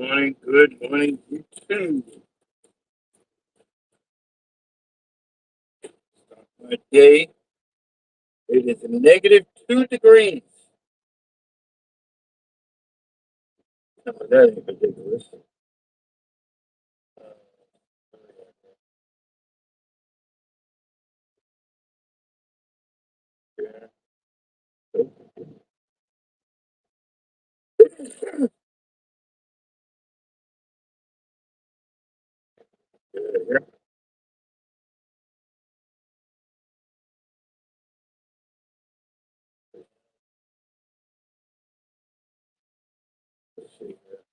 Good morning, YouTube. Start my day. It is -2 degrees. No, that ain't ridiculous. Yeah. Yeah. Let's see here.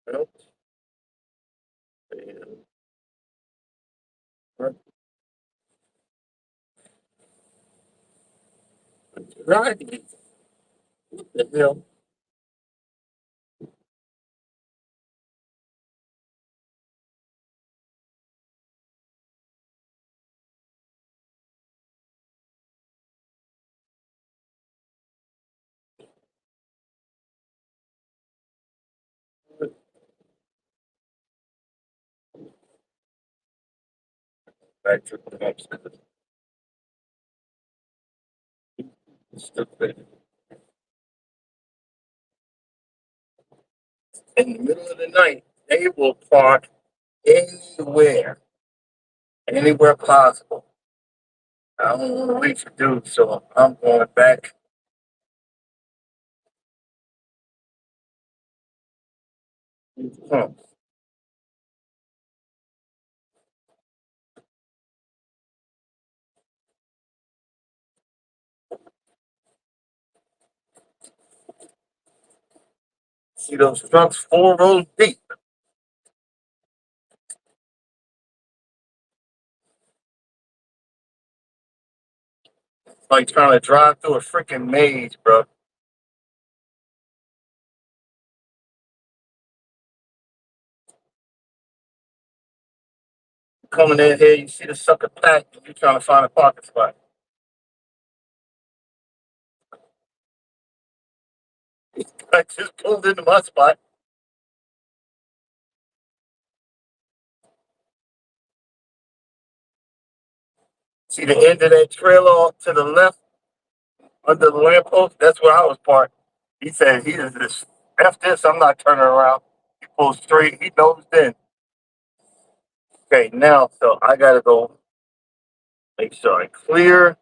Well, and right. What the hell? Back to the next. Stupid. In the middle of the night, they will park anywhere, anywhere possible. I don't want to wait to do so. I'm going back. Huh. See those trucks 4 rows deep. Like trying to drive through a freaking maze, bro. Coming in here, you see the sucker packed, and you trying to find a parking spot. I just pulled into my spot. See the end of that trailer to the left under the lamppost? That's where I was parked. He said he is this F this, I'm not turning around. He pulls straight, he knows then. Okay, now so I gotta go make sure I clear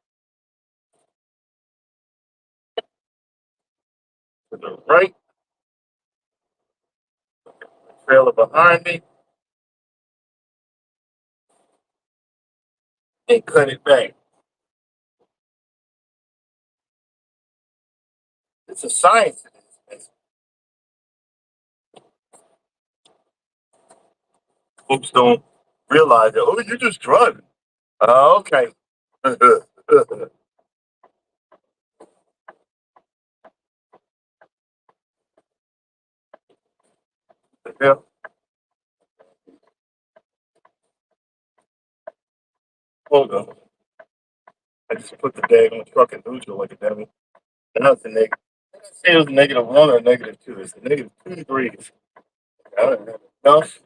to the right, trailer behind me, and cut it back. It's a science. Folks don't realize that. Oh, you're just driving. Okay. Yeah. Hold on. I just put the daggone truck in neutral like a dummy. And that's the negative. I didn't say it was -1 or -2. It's -2 degrees. I done had enough.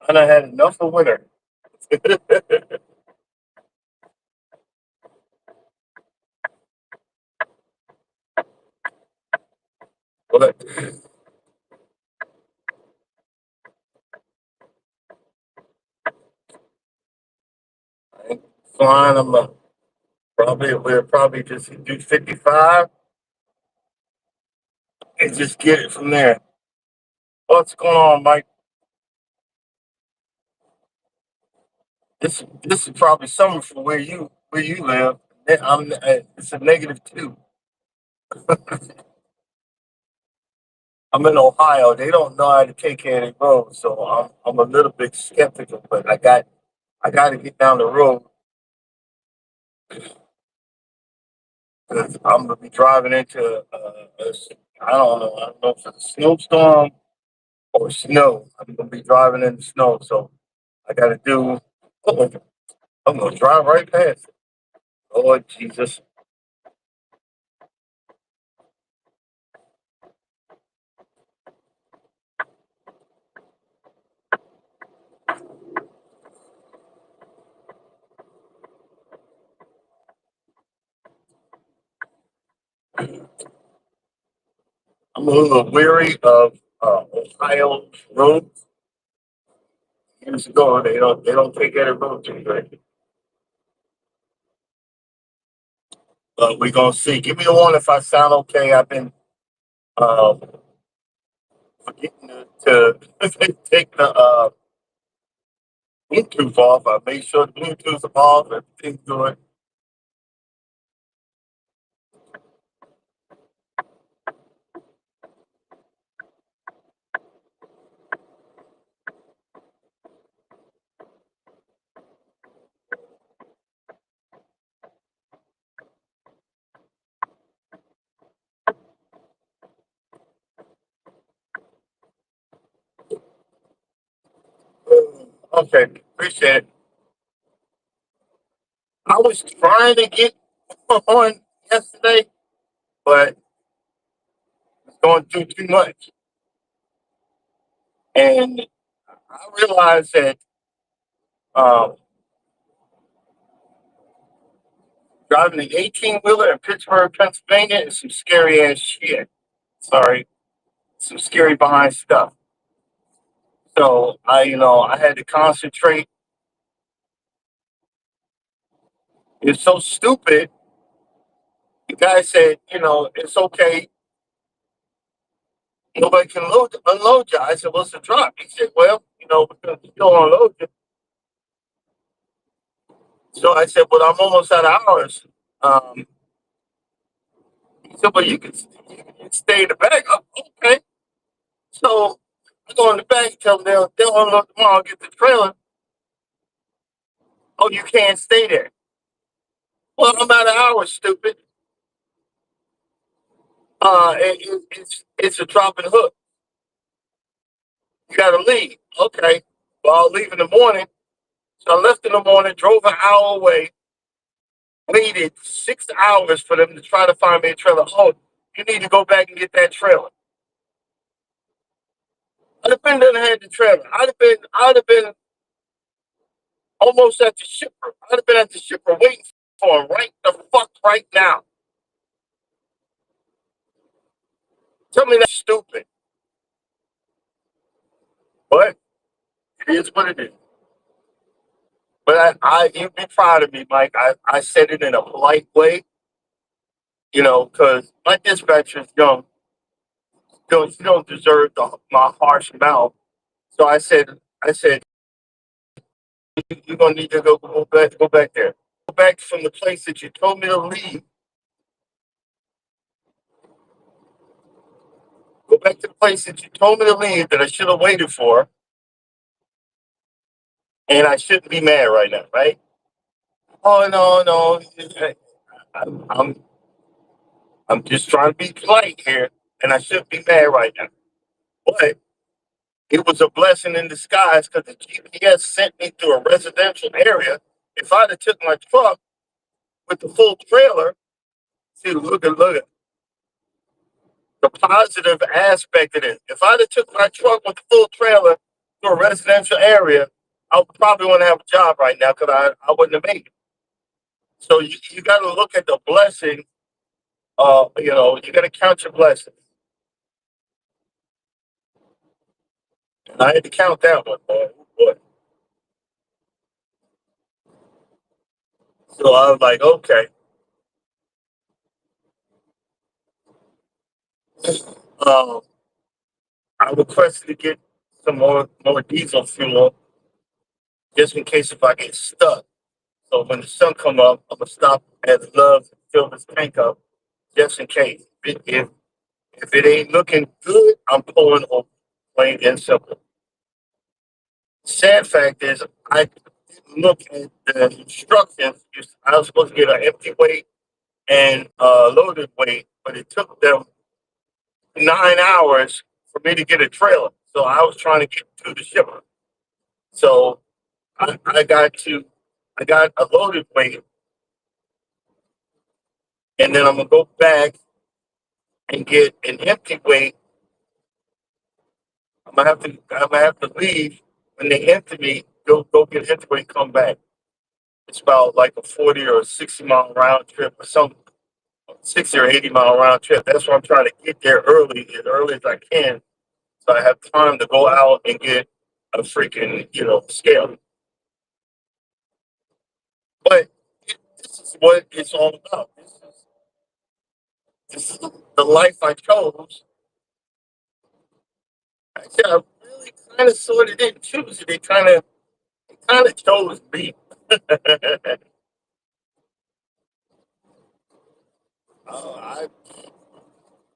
I done had enough of winter. But I ain't flying. We'll probably just do 55 and just get it from there. What's going on, Mike? This is probably summer for where you live. It's a -2. I'm in Ohio. They don't know how to take care of the road, so I'm a little bit skeptical. But I got to get down the road because I'm gonna be driving into I don't know. I don't know if it's a snowstorm or snow. I'm gonna be driving in the snow, so I got to do. Oh, I'm gonna drive right past it. Lord Jesus. I'm a little weary of Ohio roads. Years ago, they don't take any road too great. But we're gonna see. Give me a one if I sound okay. I've been uh, forgetting to take the Bluetooth off. I made sure the Bluetooth is off. Everything's good. Okay, appreciate it. I was trying to get on yesterday, but it's going through too much. And I realized that um, driving an 18 wheeler in Pittsburgh, Pennsylvania is some scary ass shit. Sorry, some scary behind stuff. So I had to concentrate. It's so stupid. The guy said, it's okay. Nobody can unload you. I said, what's the drop? He said, well, we're going to still unload you. So I said, but I'm almost out of hours. Um, he said, well, you can stay in the back. Oh, okay. So I go in the back, tell them they'll unload tomorrow, get the trailer. Oh, you can't stay there. Well, I'm out of hours, stupid. It's a drop and hook. You got to leave. Okay. Well, I'll leave in the morning. So I left in the morning, drove an hour away, waited 6 hours for them to try to find me a trailer. Oh, you need to go back and get that trailer. I'd have been done had the trailer. I'd have been almost at the shipper. I'd have been at the shipper waiting for him right the fuck right now. Tell me that's stupid. But it is what it is. But you'd be proud of me, Mike. I said it in a polite way, because my dispatchers don't deserve my harsh mouth. So I said, you're gonna need to go back there. Go back from the place that you told me to leave. Go back to the place that you told me to leave that I should have waited for, and I shouldn't be mad right now, right? Oh no, no, I'm I'm just trying to be polite here, and I shouldn't be mad right now. But it was a blessing in disguise because the GPS sent me to a residential area. If I'd have took my truck with the full trailer, see, look at the positive aspect of it. If I'd have took my truck with the full trailer to a residential area, I would probably want to have a job right now because I wouldn't have made it. So you got to look at the blessing. You got to count your blessings. And I had to count that one, boy. So I was like, okay. Um, I requested to get some more diesel fuel just in case if I get stuck. So when the sun come up, I'm gonna stop at Love's and fill this tank up just in case. If it ain't looking good, I'm pulling over. Plain and simple. Sad fact is, I didn't look at the instructions. I was supposed to get an empty weight and loaded weight, but it took them 9 hours for me to get a trailer. So I was trying to get to the shipper. So I got a loaded weight, and then I'm gonna go back and get an empty weight. I'm gonna have to leave when they empty me. Go get an empty weight, come back. It's about like a 40 or a 60 mile round trip or something. 60 or 80 mile round trip. That's why I'm trying to get there early as I can, so I have time to go out and get a freaking scale. But this is what it's all about. This is the life I chose. Actually, I really kind of sort of didn't choose it. It kind of chose me. I,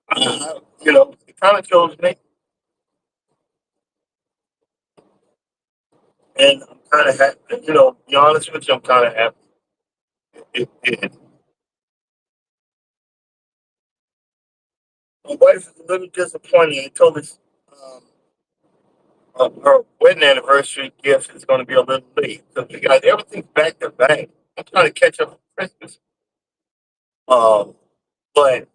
it kind of chose me, and I'm kind of happy. Be honest with you, I'm kind of happy. It. My wife is a little disappointed. I told us um, her wedding anniversary gift is going to be a little late because we got everything back to back. I'm trying to catch up for Christmas. Um, but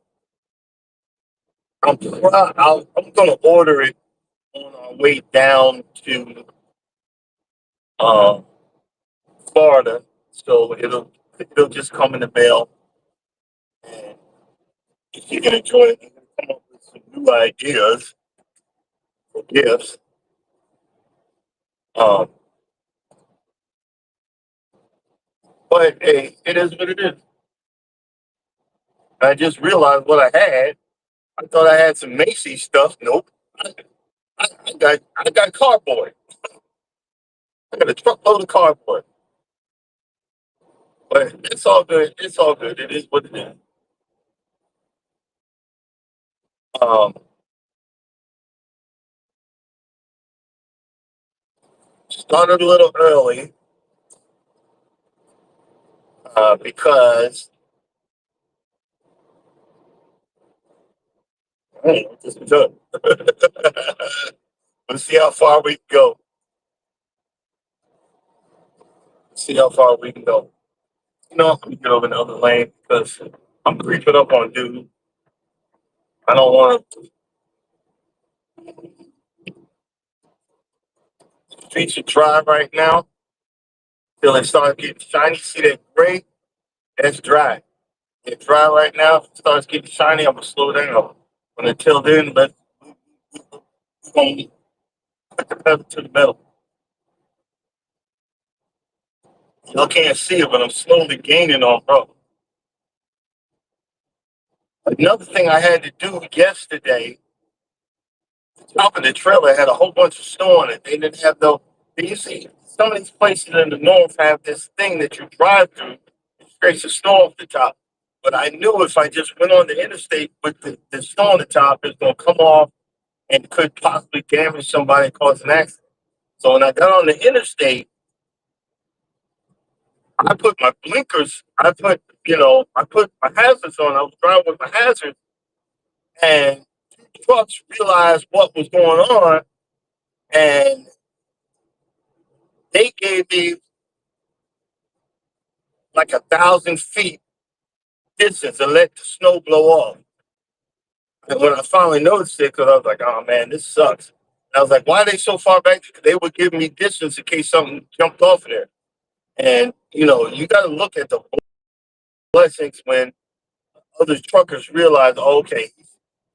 I'm going to order it on our way down to um, Florida, so it'll just come in the mail, and you can enjoy it. I'm going to come up with some new ideas for gifts. Um, but hey, it is what it is. I just realized what I had. I thought I had some Macy's stuff. Nope. I got cardboard. I got a truckload of cardboard. But it's all good. It's all good. It is what it is. Um, Started a little early because hey, just good. Let's see how far we can go. See how far we can go. I'm gonna get over the other lane because I'm creeping up on dude. I don't want the streets to dry right now till it starts getting shiny. See that gray? That's dry. It's dry right now. If it starts getting shiny, I'm gonna slow down. But until then, let's put the pedal to the metal. Y'all can't see it, but I'm slowly gaining on bro. Another thing I had to do yesterday, the top of the trailer had a whole bunch of snow on it. They didn't have no. You see, some of these places in the north have this thing that you drive through, it scrapes the snow off the top. But I knew if I just went on the interstate with the snow on the top, it's going to come off and could possibly damage somebody and cause an accident. So when I got on the interstate, I put my blinkers, I put my hazards on. I was driving with my hazards, and trucks realized what was going on, and they gave me like 1,000 feet distance and let the snow blow off. And when I finally noticed it, because I was like, oh man, this sucks. And I was like, why are they so far back? They were giving me distance in case something jumped off of there. And you got to look at the blessings when other truckers realize, oh, okay,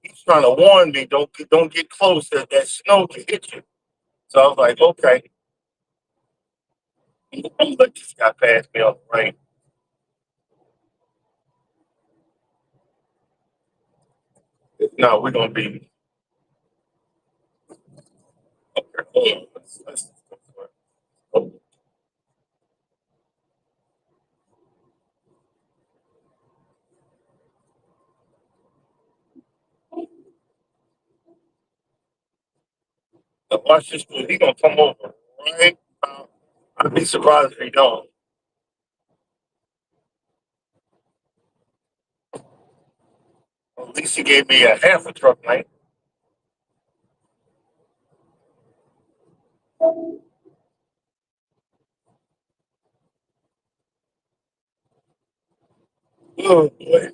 he's trying to warn me, don't get close. That snow can hit you. So I was like, okay, I'm gonna let this guy pass me off the rain. No, we're gonna be okay. Hold on. Let's go for it. Oh, watch this dude. He gonna come over right. I'd be surprised if he don't. At least he gave me a half a truck, man. Oh boy.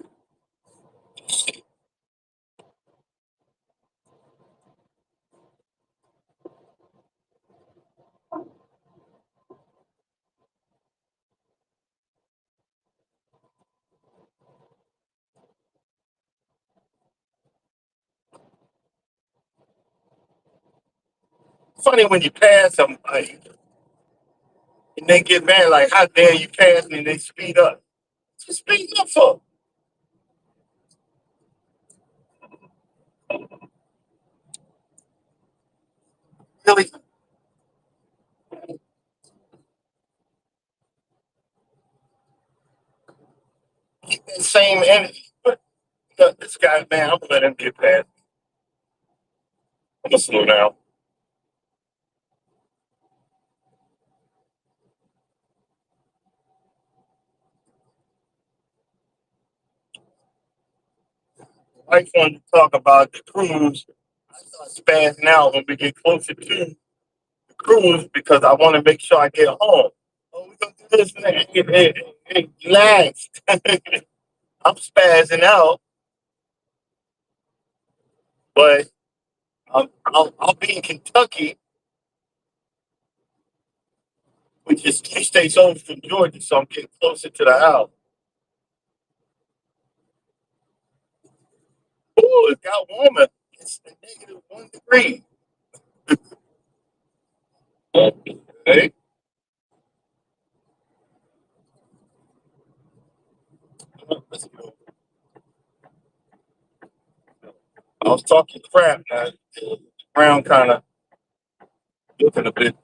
funny when you pass them, like, and they get mad, like, how dare you pass me? And they speed up. Just speed up for really keep that same energy. But this guy, man, I'm gonna let him get past. I'm gonna slow down. I just wanted to talk about the cruise. I start spazzing out when we get closer to the cruise because I want to make sure I get home. Oh, we gonna do this and that. Relax. I'm spazzing out, but I'll be in Kentucky, which is 3 states over from Georgia, so I'm getting closer to the house. Oh, it got warmer. It's -1 degree. Okay. Let's go. I was talking crap. Now the ground kind of looking a bit.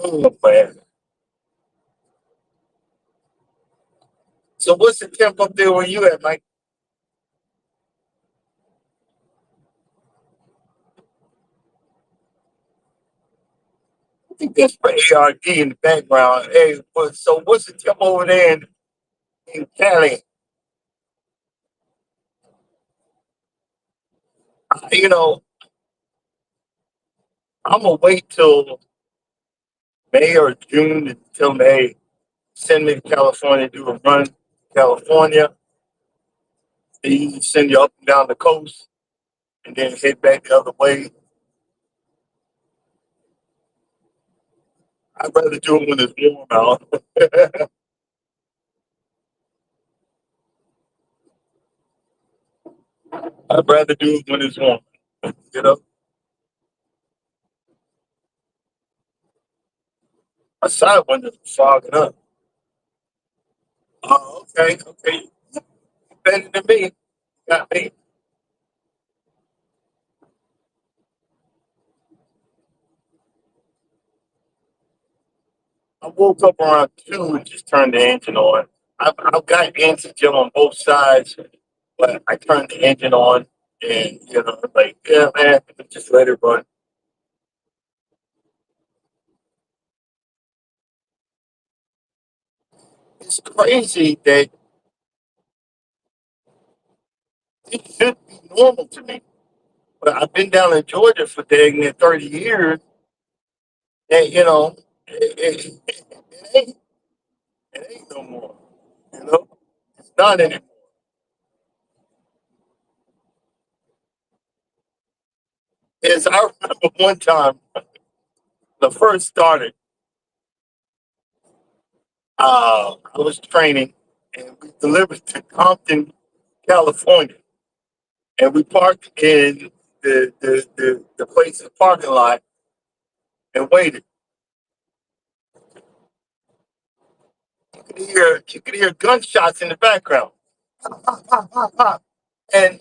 Oh man. So what's the temp up there where you at, Mike? I think that's for ARD in the background. Hey, so what's the temp over there in Cali? You know, I'm gonna wait till May or June until they send me to California, do a run to California. They usually send you up and down the coast and then head back the other way. I'd rather do it when it's warm out. I'd rather do it when it's warm. You know, my side windows are fogging up. Oh, okay, okay. Better than me. Got me. I woke up around 2 and just turned the engine on. I've got anti-gel on both sides, but I turned the engine on and, like, yeah, man, just let it run. It's crazy that it should be normal to me. But I've been down in Georgia for dang near 30 years, and, it ain't, it ain't no more. You know, it's not anymore. As I remember one time, the first started, I was training, and we delivered to Compton, California, and we parked in the place's parking lot and waited. You could hear gunshots in the background. Pop, pop, pop, pop, pop. And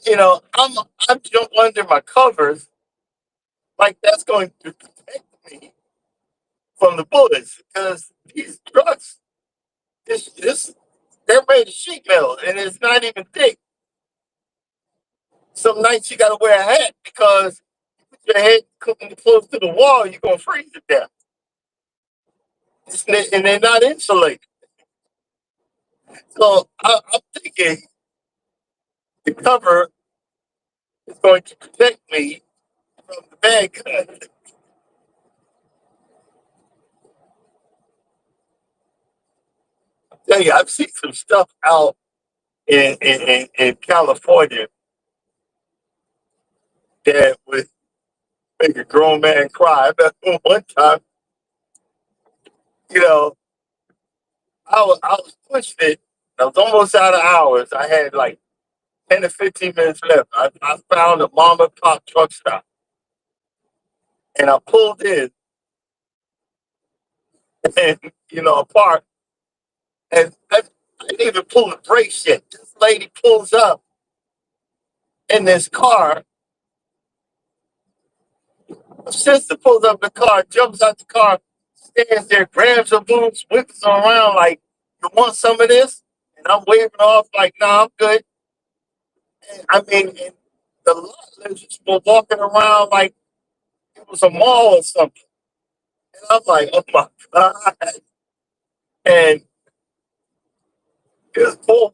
I'm jump under my covers like that's going to protect me from the bullets because these trucks, this they're made of sheet metal and it's not even thick. Some nights you gotta wear a hat because your head close to the wall, you're gonna freeze to death. And they're not insulated. So I'm thinking the cover is going to protect me from the bad guys. I tell you, I've seen some stuff out in California that would make a grown man cry. But one time, you know, I was pushing it. I was almost out of hours. I had like 10 to 15 minutes left. I found a mom and pop truck stop, and I pulled in and, a park, and I didn't even pull the brakes yet. This lady pulls up in this car. My sister pulls up the car, jumps out the car, stands there, grabs her boobs, whips her around like, "You want some of this?" And I'm waving off like, "Nah, I'm good." And, I mean, and the lot lizards were walking around like it was a mall or something. And I'm like, "Oh my God." And this poor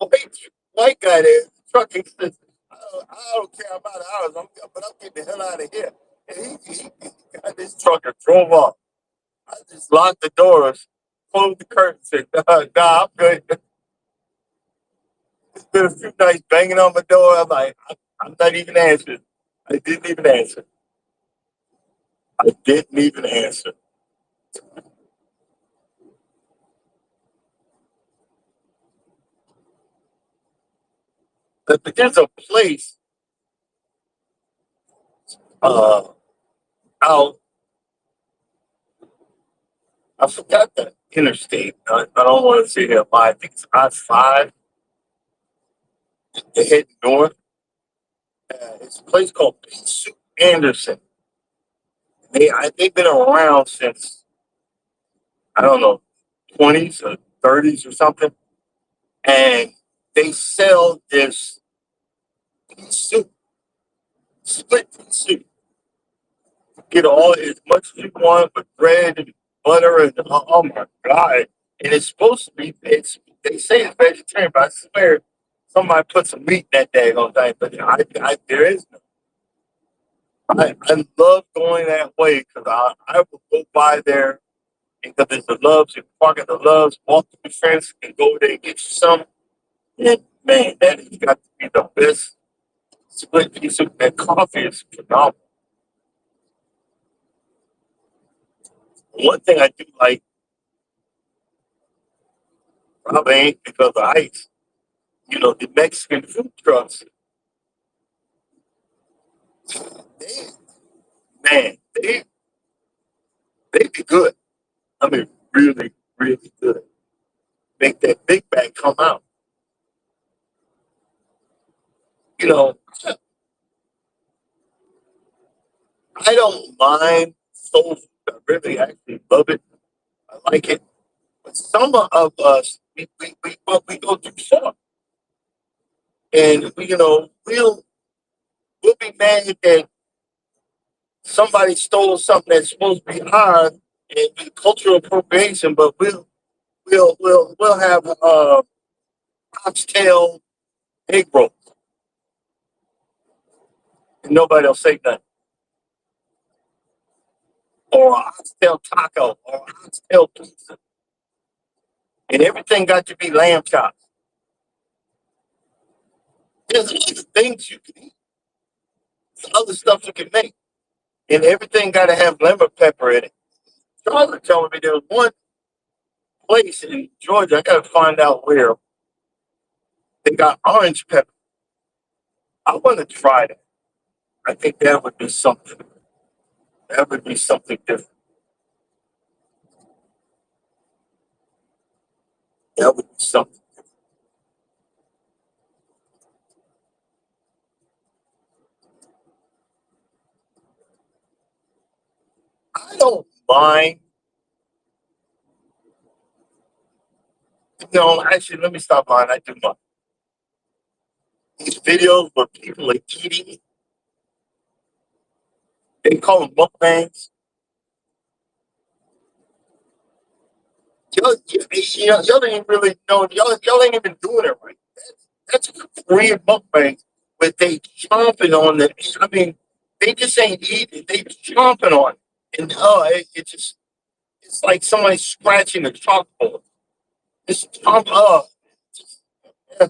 white guy there, trucking says, I don't care about hours, but I'm getting the hell out of here. And he got this trucker, drove off. I just locked the doors, closed the curtains, said, "Nah, I'm good." It's been a few nights banging on my door. I'm like, I'm not even answering. I didn't even answer. I didn't even answer. But there's a place uh, out, I forgot the interstate. I don't want to say that, but I think it's I-5. They head north. It's a place called Pete Anderson. They've been around since, I don't know, 20s or 30s or something. And they sell this pea soup, split pea soup. Get all as much as you want with bread and butter and oh my God. And it's supposed to be, they say it's vegetarian, but I swear somebody put some meat in that daggone thing. But there is no. I love going that way because I will go by there because there's the Loves, you park at the Loves, walk to the fence and go there and get you some. And man, that has got to be the best split piece of that coffee is phenomenal. One thing I do like, probably ain't because of ice, the Mexican food trucks, they, man, they be good. I mean, really, really good. Make that big bag come out. You know, I don't mind soul food. I really actually love it. I like it. But some of us, we go too far. And, we'll be mad that somebody stole something that's supposed to be ours and be cultural appropriation, but we'll have oxtail egg roll and nobody will say nothing. Or oxtail taco or oxtail pizza. And everything got to be lamb chops. There's other things you can eat. There's other stuff you can make. And everything got to have lemon pepper in it. Charlotte telling me there was one place in Georgia, I got to find out where, they got orange pepper. I want to try that. I think that would be something. That would be something different. That would be something. I don't mind. No, actually, let me stop lying. I do mind. These videos where people are eating, they call them mukbangs. Y'all ain't really know. Y'all ain't even doing it right. That's Korean mukbangs, but they chomping on the. I mean, they just ain't eating. They chomping on it, and it's like somebody scratching a chalkboard. It's chomp. Yeah,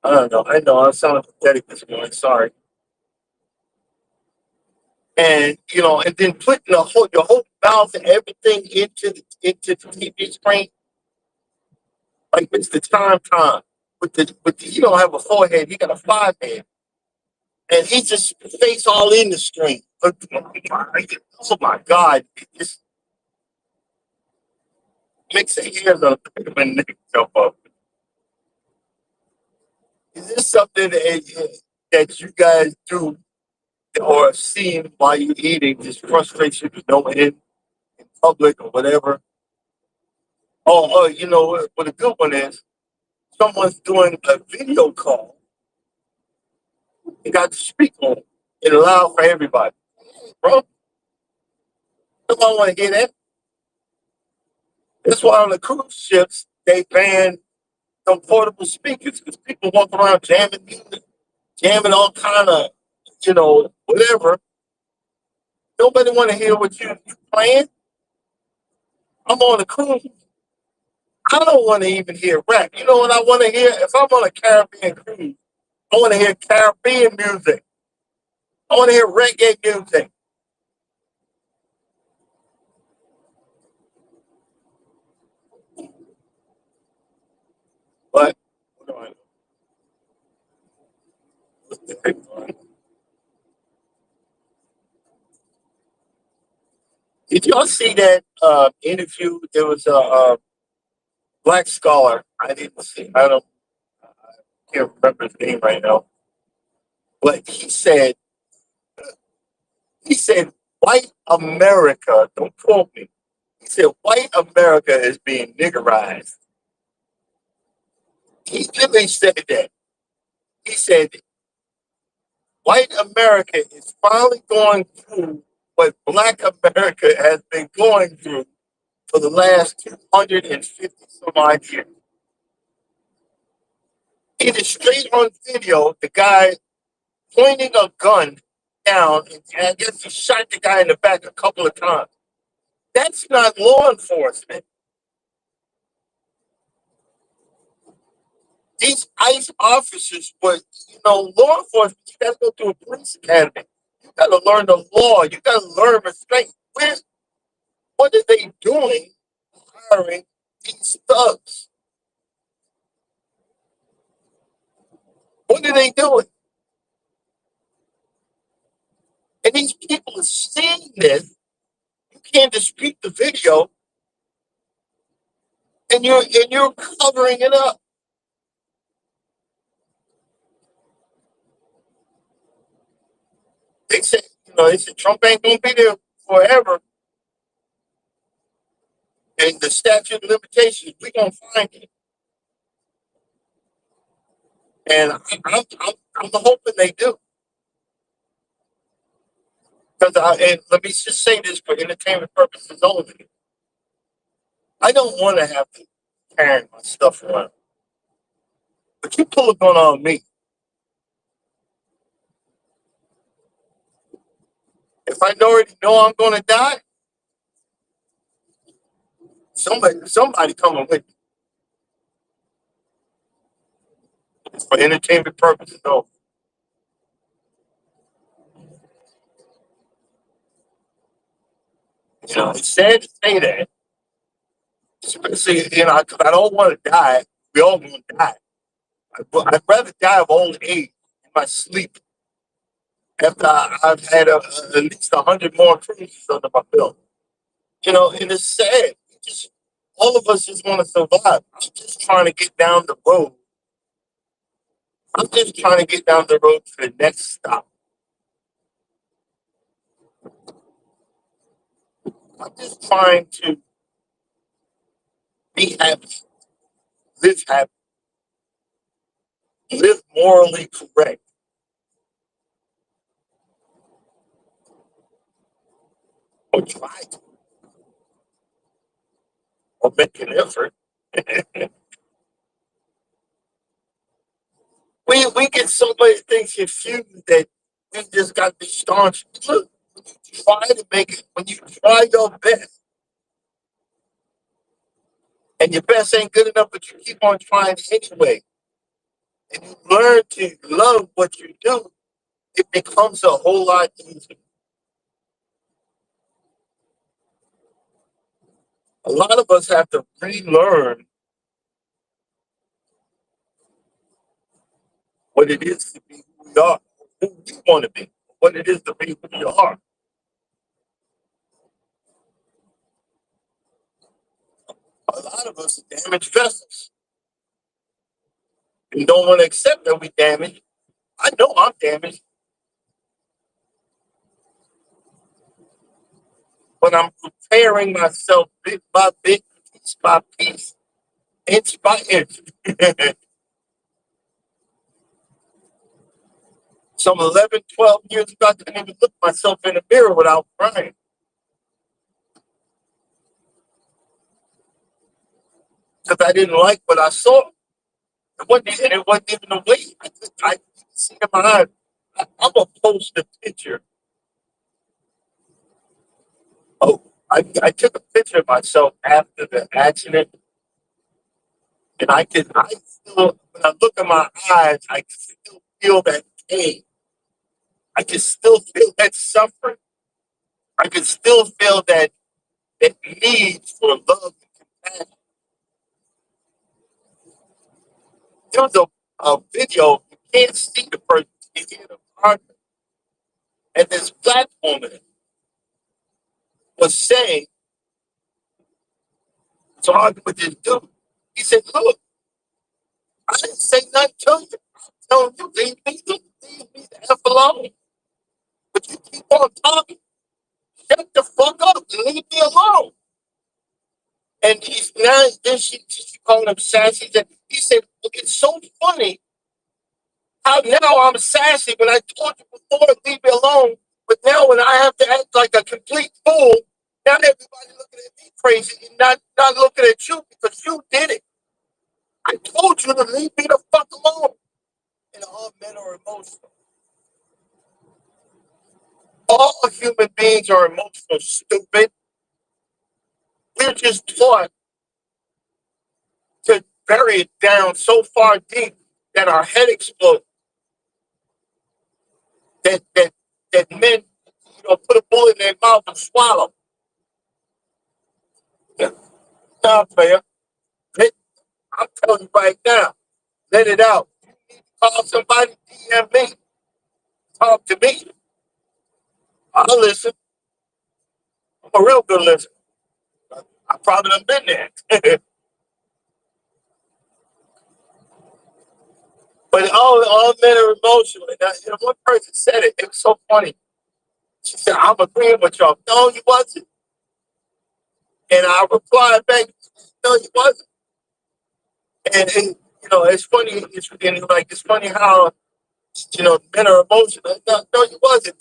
I don't know. I know. I sound pathetic this morning. Sorry. And and then putting your whole mouth and everything into the TV screen. like Mr. Time with the he don't have a forehead, he got a five head. And he just face all in the screen. Oh my God. It just makes the hairs on the my neck jump up. Is this something that you guys do or have seen while you're eating, just frustration to no end in public or whatever? Oh, you know what a good one is? Someone's doing a video call and got the speaker on and loud for everybody. Bro, nobody want to hear that. That's why on the cruise ships they ban some portable speakers because people walk around jamming music, jamming all kind of, whatever. Nobody want to hear what you playing. I'm on a cruise. I don't want to even hear rap. You know what I want to hear? If I'm on a Caribbean cruise, I want to hear Caribbean music. I want to hear reggae music. But did y'all see that interview? There was a black scholar. I didn't see. I can't remember his name right now. But he said white America. Don't quote me. He said white America is being niggerized. He literally said that. He said white America is finally going through what black America has been going through for the last 250 some odd years. It is straight on video, the guy pointing a gun down, and I guess he shot the guy in the back a couple of times. That's not law enforcement. These ICE officers were, law enforcement, you got to go through a police academy. You got to learn the law. You got to learn restraint. What are they doing hiring these thugs? What are they doing? And these people are seeing this. You can't dispute the video, and you're covering it up. They said Trump ain't gonna be there forever, and the statute of limitations, we gonna find it. And I'm hoping they do. And let me just say this for entertainment purposes only. I don't want to have to carry my stuff around. But you pull a gun on me. If I already know I'm gonna die, somebody coming with me. It's for entertainment purposes only. It's sad to say that, especially, because I don't want to die. We all want to die. I'd rather die of old age in my sleep after I've had at least 100 more cruises under my belt. And it's sad. All of us just want to survive. I'm just trying to get down the road. I'm just trying to get down the road to the next stop. I'm just trying to be happy, live morally correct, or try to, or make an effort. We get so many things confused that we just got to be staunch. Look, when you try to make it, when you try your best, and your best ain't good enough, but you keep on trying anyway, and you learn to love what you do, it becomes a whole lot easier. A lot of us have to relearn what it is to be who we are, who we want to be, what it is to be who we are. A lot of us are damaged vessels and don't want to accept that we damaged. I know I'm damaged, but I'm preparing myself bit by bit, piece by piece, inch by inch. Some 11, 12 years ago, I couldn't even look myself in the mirror without crying because I didn't like what I saw. It wasn't even the way I could see in my eyes. I'm going to post a picture. Oh, I took a picture of myself after the accident, and I still, when I look in my eyes, I can still feel that pain. I can still feel that suffering. I can still feel that need for love and compassion. There was a video, you can't see the person, you hear the partner, and this black woman was saying, so I with this dude, he said, look, I didn't say nothing to you. I'm telling you, leave me the F alone. But you keep on talking. Shut the fuck up and leave me alone. And he's now, then she called him sassy. He said, look, it's so funny how now I'm sassy when I told you before, leave me alone. But now when I have to act like a complete fool, now everybody looking at me crazy and not looking at you because you did it. I told you to leave me the fuck alone. And all men are emotional. All human beings are emotional, stupid. We're just taught to bury it down so far deep that our head explodes. That men, put a bullet in their mouth and swallow. Nah, player. I'm telling you right now, let it out. You need to call somebody, DM me, talk to me. I'll listen. I'm a real good listener. I probably done been there. But all men are emotional. And one person said it. It was so funny. She said, I'm agreeing with y'all. No, you wasn't. And I replied back, no, you wasn't. And it's funny. It's funny how, men are emotional. No, you wasn't.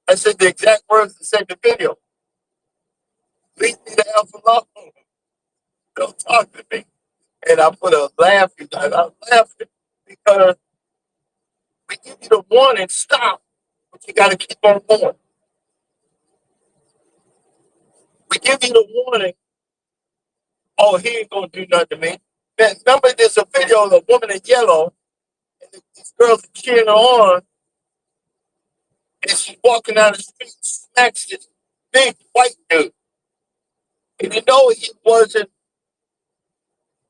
I said the exact words that said the video. Leave me the F alone. Don't talk to me. And I put a laugh. I laughed because we give you the warning, stop, but you got to keep on going. We give you the warning, oh, he ain't going to do nothing to me. Then, remember, there's a video of a woman in yellow, and these girls are cheering her on, and she's walking down the street, smacks this big white dude. And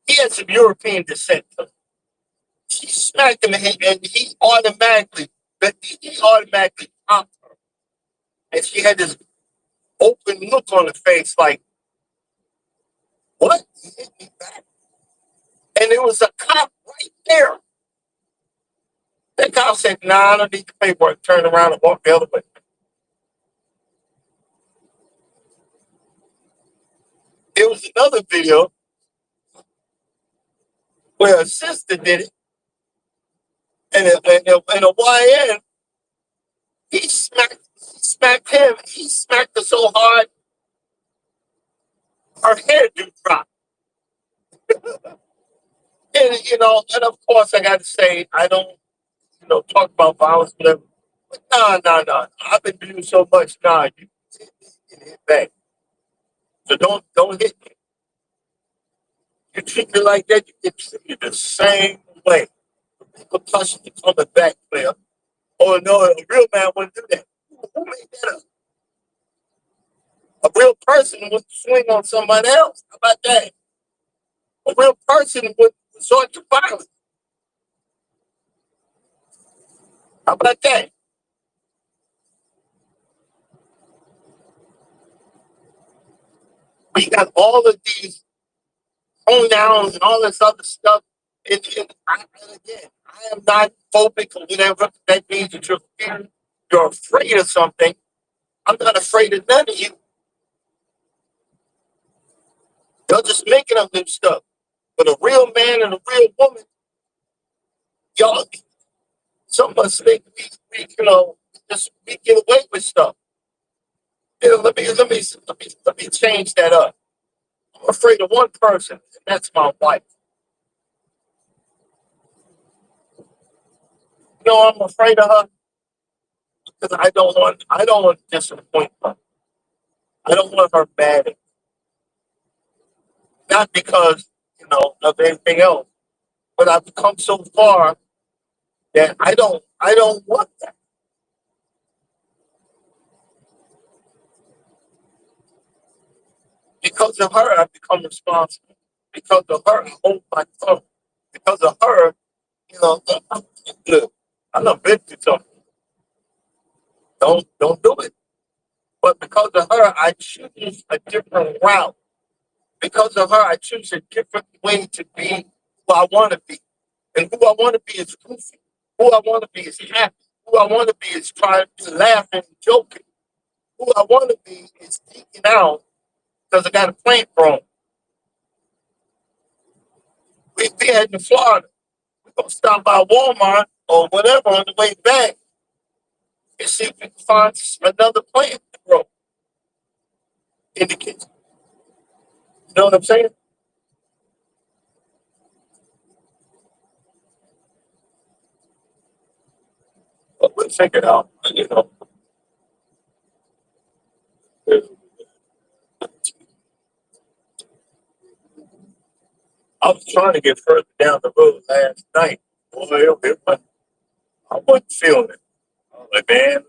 he had some European descent. She smacked him, and he automatically popped her. And she had this open look on her face, like, what? He hit me back. And there was a cop right there. That cop said, nah, I don't need the paperwork. Turned around and walked the other way. There was another video where a sister did it, and a YN, he smacked him. He smacked her so hard, her hairdo dropped. And of course, I got to say, I don't, talk about violence, whatever. But no. I've been doing so much. Nah, you hit back. So don't hit me. You treat me like that, you get treated the same way. People touch you coming back, player. Oh no, a real man wouldn't do that. Who made that up? A real person would swing on somebody else. How about that? A real person would resort to violence. How about that? We got all of these pronouns and all this other stuff. And again, I am not phobic or whatever. That means that you're afraid of something. I'm not afraid of none of you. You're just making up new stuff. But a real man and a real woman, y'all, some of us think we get away with stuff. Let me change that up. I'm afraid of one person, and that's my wife. I'm afraid of her because I don't want to disappoint her. I don't want her mad at me. Not because of anything else, but I've come so far that I don't want that. Because of her, I've become responsible. Because of her, I hold my tongue. Because of her, you know, look, I done been through something. Don't do it. But because of her, I choose a different route. Because of her, I choose a different way to be who I want to be. And who I want to be is goofy. Who I want to be is happy. Who I want to be is trying to laugh and joking. Who I want to be is geeking out because I got a plant growing. We heading to Florida. We're going to stop by Walmart or whatever on the way back and see if we can find another plant to grow in the kitchen. You know what I'm saying? But we'll figure it out. I was trying to get further down the road last night. Boy, I wasn't feeling it. I was like, man,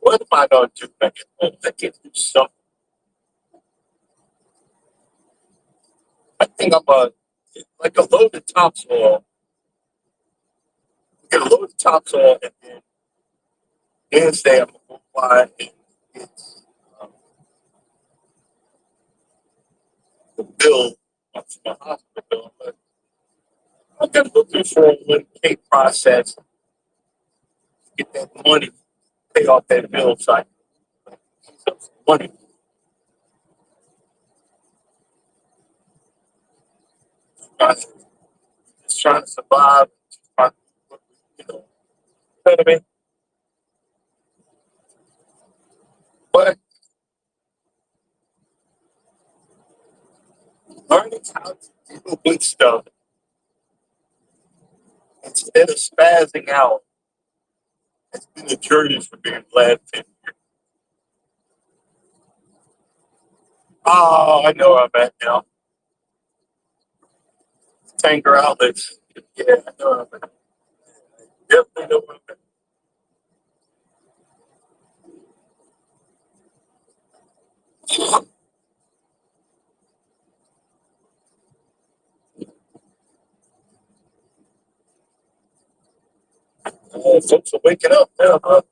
what am I going to do back at home? I can do something. I think I'm like a loaded topsoil. Get a loaded topsoil, and then Wednesday I'm going to go by and get um, the bill from the hospital. But I'm going to go through 401k process, get that money, pay off that bill so I can get some money. I'm just trying to survive. Trying to, you know what I mean? But learning how to deal with stuff instead of spazzing out has been the journey for being glad to. Oh, I know I'm at now. Tanger outlets. Yeah, I know I'm at. Definitely know I'm at. Folks are waking up now, huh?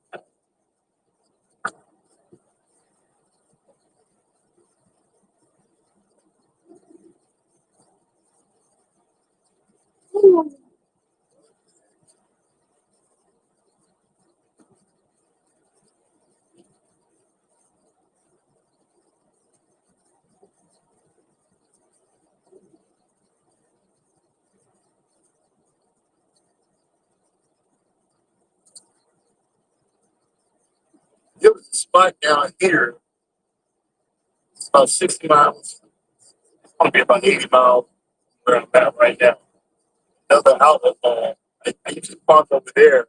There was a spot down here. It's about 60 miles. It's going to be about 80 miles where I'm at right now. Another outlet mall. I used to park over there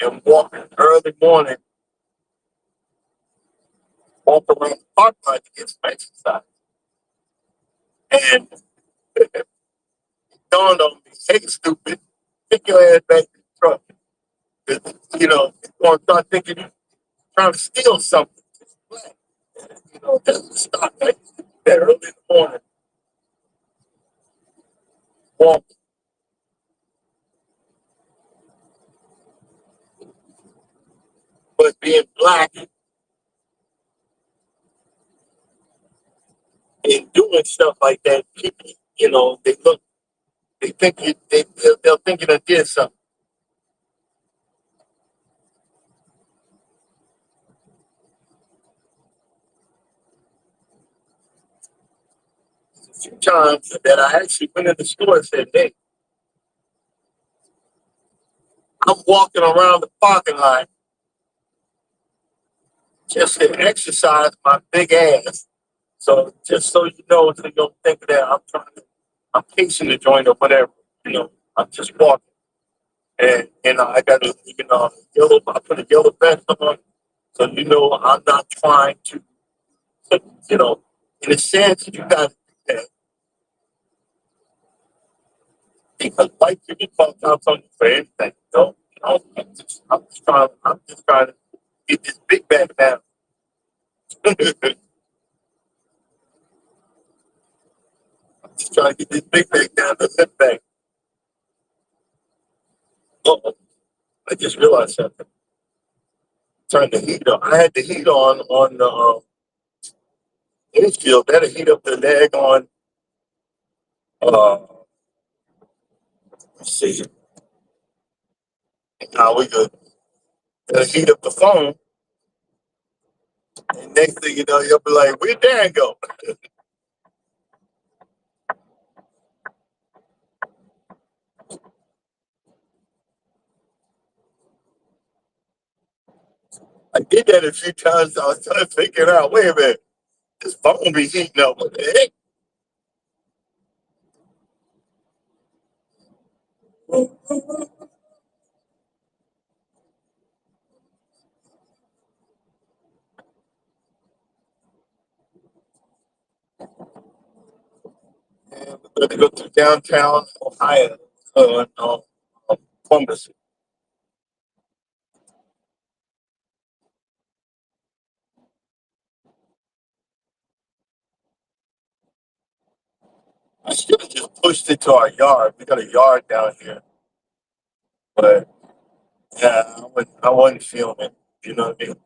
and walk early morning, walk around the park lot to get some exercise. And it dawned on me, hey, stupid, take your ass back to the truck. 'Cause, you know, you're going to start thinking you're trying to steal something. You know, it doesn't stop. I used to do that early in the morning, walk. But being black and doing stuff like that, people, you know, they think they'll think you done did something. A few times that I actually went in the store and said, hey, I'm walking around the parking lot just to exercise my big ass. So just so you know, so you don't think that I'm pacing the joint or whatever. You know, I'm just walking, and I got a yellow. I put a yellow vest on, so you know I'm not trying to. So, you know, in a sense, you got to do that because white people call cops on you for anything. I'm just trying to get this big bag down. I'm just trying to get this big bag down the lip bag. Uh-oh. I just realized something. Turn the heat on. I had the heat on the windshield. That'll heat up the leg on. Let's see. Now we good. That'll heat up the phone. And next thing you know, you'll be like, "Where'd Dan go?" I did that a few times. I was trying to figure it out. Wait a minute, this phone be heating up. What the heck? And we to go to downtown Ohio, Columbus. I should have just pushed it to our yard. We got a yard down here, but yeah, I wasn't feeling it. You know what I mean?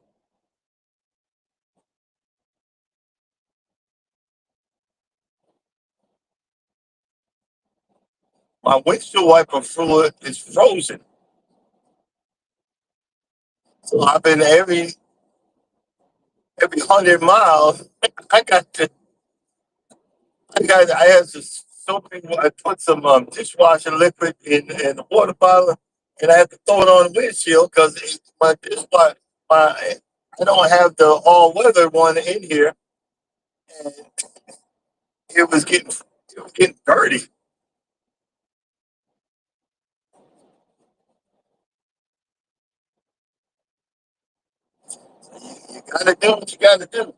My windshield wiper fluid is frozen. So I've been every 100 miles. I got to I had some soapy. I put some dishwasher liquid in the water bottle, and I had to throw it on the windshield because my dishwasher my I don't have the all weather one in here, and it was getting dirty. You gotta do what you gotta do.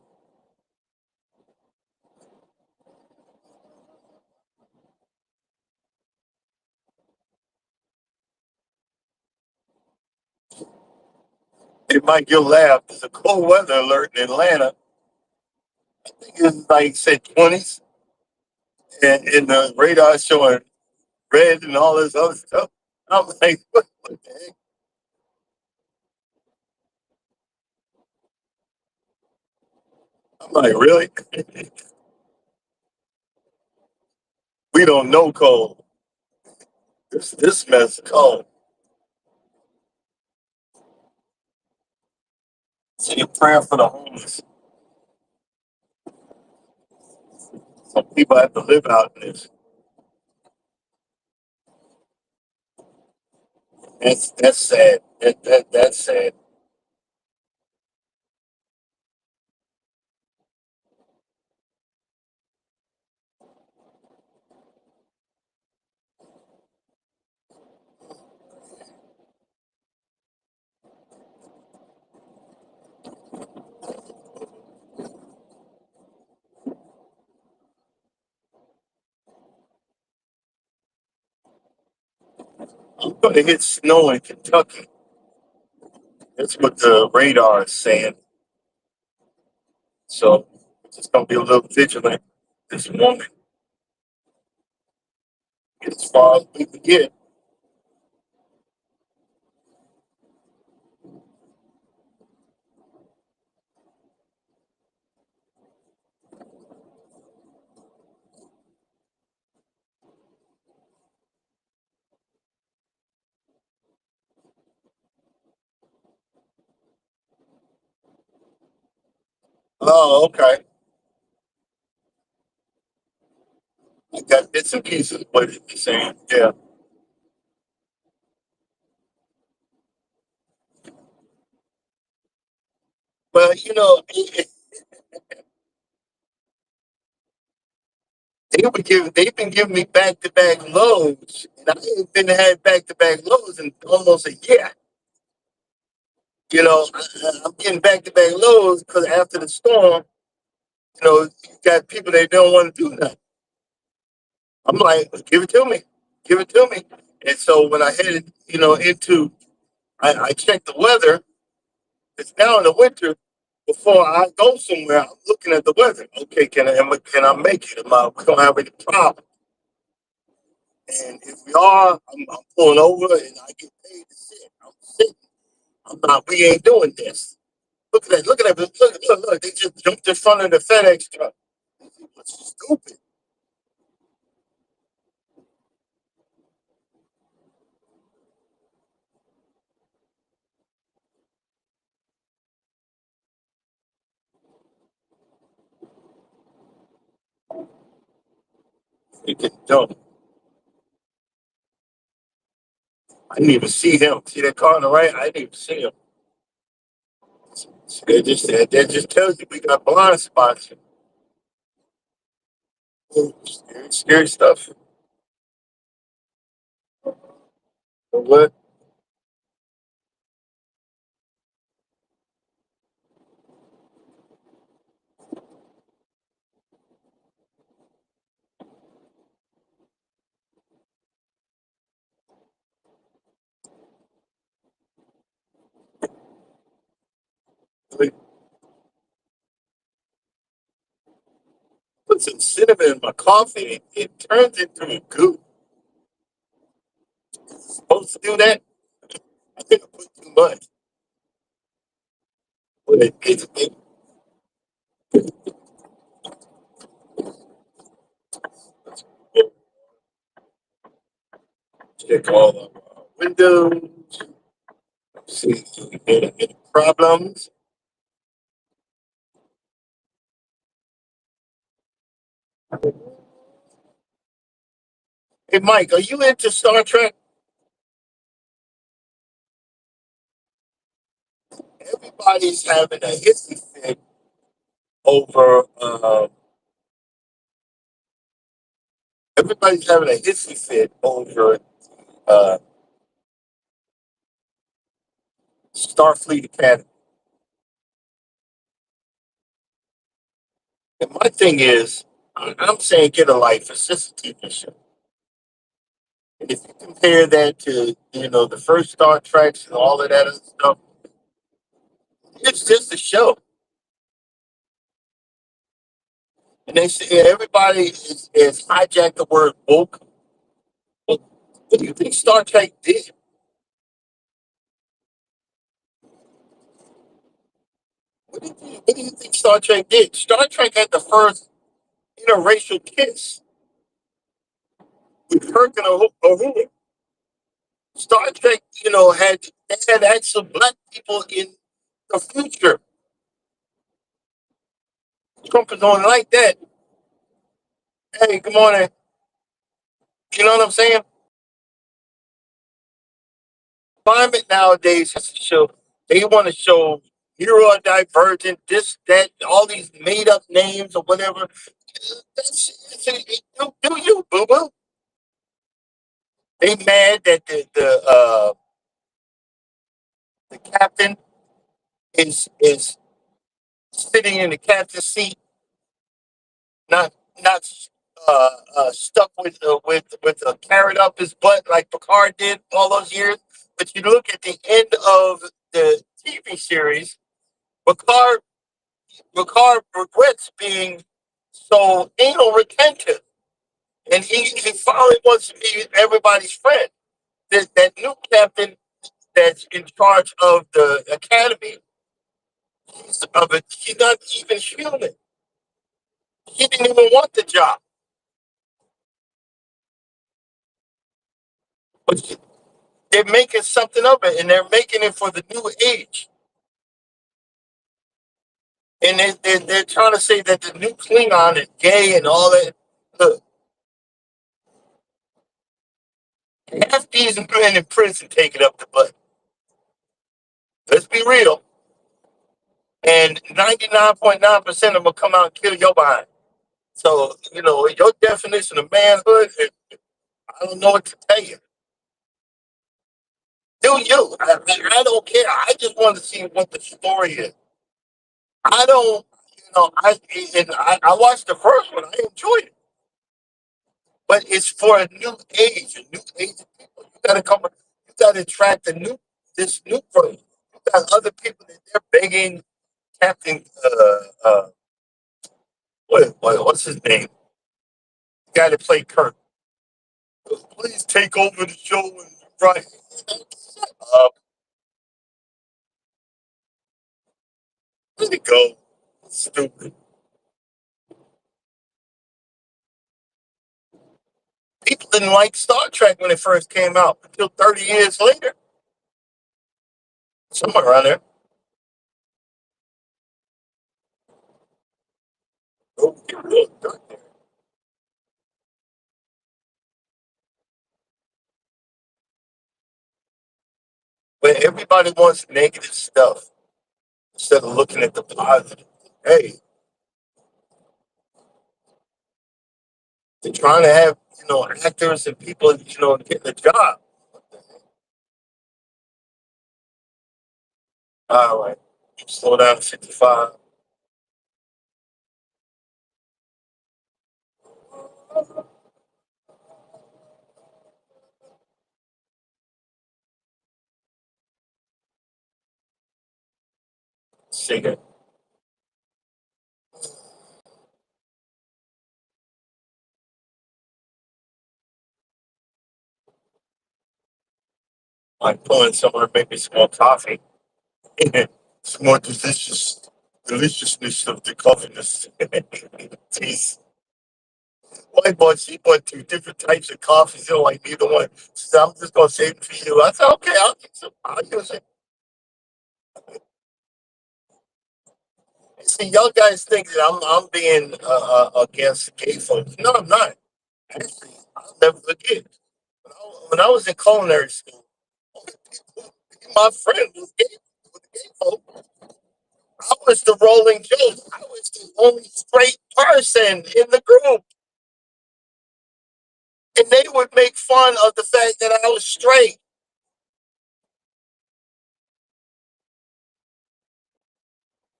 It might get laugh. There's a cold weather alert in Atlanta. I think it's like said 20s, and the radar showing red and all this other stuff. I'm like, what the heck? I'm like, really? We don't know cold. This mess is cold. So you're praying for the homeless. Some people have to live out in this. That's sad. That's sad. going to hit snow in Kentucky. That's what the radar is saying. So we're just going to be a little vigilant this morning. Get as far as we can get. Oh, okay. I got bits and pieces of what you're saying. Yeah. Well, they've been giving me back to back loads, and I ain't been had back to back loads in almost a year. I'm getting back to back loads because after the storm, you got people that don't want to do nothing. I'm like, give it to me, give it to me. And so when I headed, I checked the weather. It's now in the winter. Before I go somewhere, I'm looking at the weather. Okay, can I make it? We gonna have any problem? And if we are, I'm pulling over and I get paid to sit. I'm sitting. I'm not. We ain't doing this. Look at that. Look at that. Look. They just jumped in front of the FedEx truck. It's stupid. They didn't do. I didn't even see him. See that car on the right? I didn't even see him. That just tells you we got blind spots. Scary, scary stuff. What? Put some cinnamon in my coffee. It turns into a goo. Supposed to do that? I think I put too much. But it check all of our windows. See any problems. Hey, Mike, are you into Star Trek? Everybody's having a hissy fit over. Everybody's having a hissy fit over uh, Starfleet Academy. And my thing is, I'm saying get a life. It's just a TV show. And if you compare that to, the first Star Treks and all of that other stuff, it's just a show. And they say everybody is hijacked the word woke. What do you think Star Trek did? What do you think Star Trek did? Star Trek had the first interracial kiss with Kirk and Uhura. Star Trek, had actual black people in the future. Trump is on like that. Hey, good morning. You know what I'm saying? Climate nowadays has to show they want to show neurodivergent, this, that, all these made up names or whatever. Do you, boo boo? They mad that the captain is sitting in the captain's seat, not stuck with a carrot up his butt like Picard did all those years. But you look at the end of the TV series, Picard Picard regrets being so anal retentive, and he finally wants to be everybody's friend. That new captain that's in charge of the academy, she's not even human. He didn't even want the job, but they're making something of it, and they're making it for the new age. And they're trying to say that the new Klingon is gay and all that. Look, half these men in prison take it up the butt. Let's be real. And 99.9% of them will come out and kill your behind. So, your definition of manhood, I don't know what to tell you. Do you? I don't care. I just want to see what the story is. I don't, I watched the first one. I enjoyed it. But it's for a new age, of people. You got to come, you got to attract this new person. You got other people that they're begging Captain, what's his name? The guy that played Kirk. Please take over the show and right. Shut up. Let it go. Stupid. People didn't like Star Trek when it first came out until 30 years later. Somewhere around there. Oh, but everybody wants negative stuff instead of looking at the positive. Hey, they're trying to have, actors and people, getting a job. All right. Slow down to 55. Singer. Like pulling somewhere, maybe some more coffee. Some more deliciousness of the coffeeness. Jeez. White boy, she bought two different types of coffees. You don't like neither one. She said, I'm just gonna save it for you. I said, okay, I'll get some. I'll use it. See, y'all guys think that I'm being against gay folks. No, I'm not. Actually, I'll never forget. When I was in culinary school, my friend was gay with the gay folk. I was the rolling joke. I was the only straight person in the group. And they would make fun of the fact that I was straight.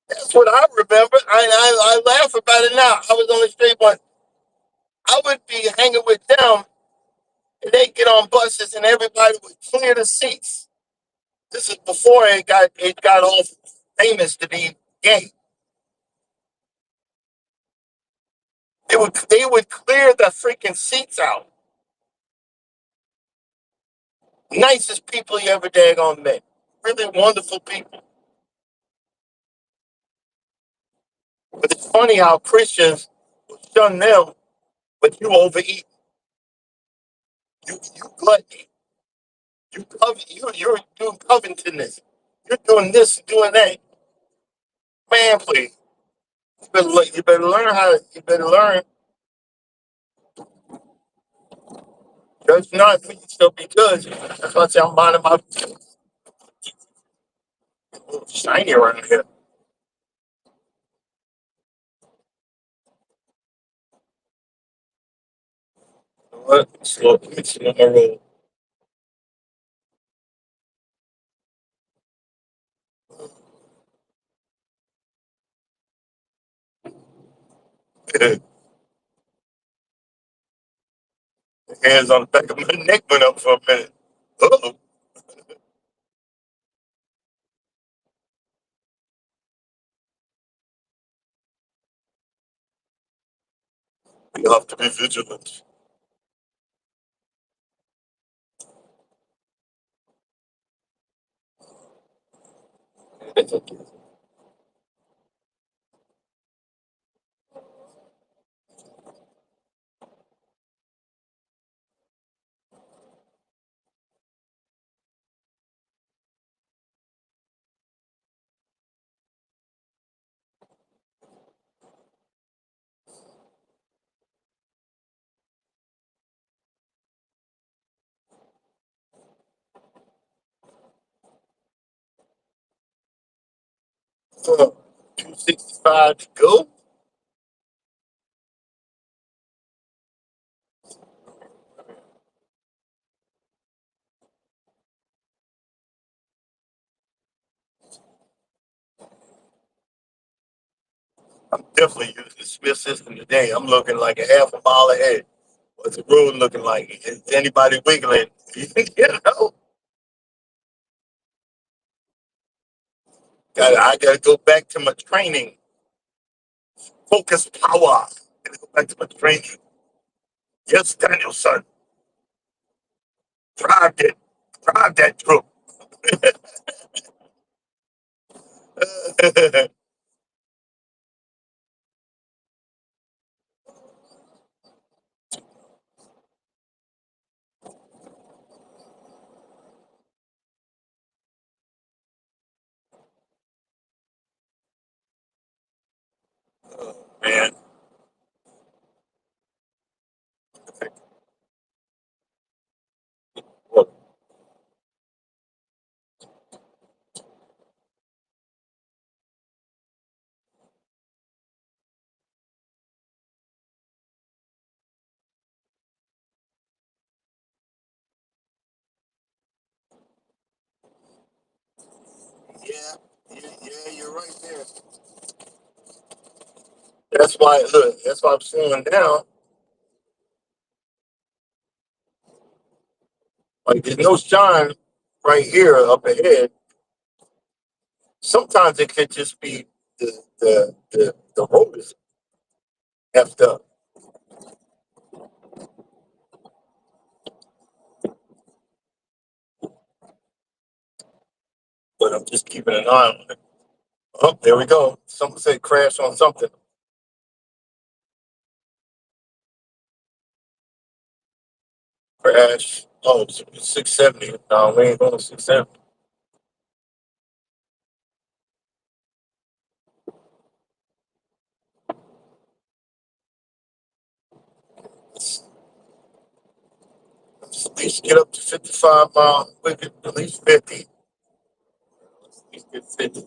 That's what I remember. I laugh about it now. I was on the street one. I would be hanging with them, and they get on buses, and everybody would clear the seats. This is before it got all famous to be gay. They would clear the freaking seats out. Nicest people you ever daggone met. Really wonderful people. But it's funny how Christians will shun them, but you overeat. You gluttony. You're doing covetousness. You're doing this, doing that. Man, please. You better learn how. You better learn. Judge not for you still be judged. That's why I say I'm minding my little shiny around here. What? Slow, slow my roll. Hands on the back of my neck went up for a minute. Oh, you have to be vigilant. So, 265 to go. I'm definitely using the Smith system today. I'm looking like a half a mile ahead. What's the road looking like? Is anybody wiggling? you know, I gotta go back to my training. Focus power. Gotta go back to my training. Yes, Danielson. Drive that. Drive that truck. Man. Well, yeah, yeah, you're right there. That's why, look, that's why I'm slowing down. Like, there's no shine right here up ahead. Sometimes it could just be the road is effed up. But I'm just keeping an eye on it. Oh, there we go. Someone said crash on something. Crash. Oh, it's 670. No, we ain't going to 670. Let's at least get up to 55 miles. We could at least 50. At least get 50.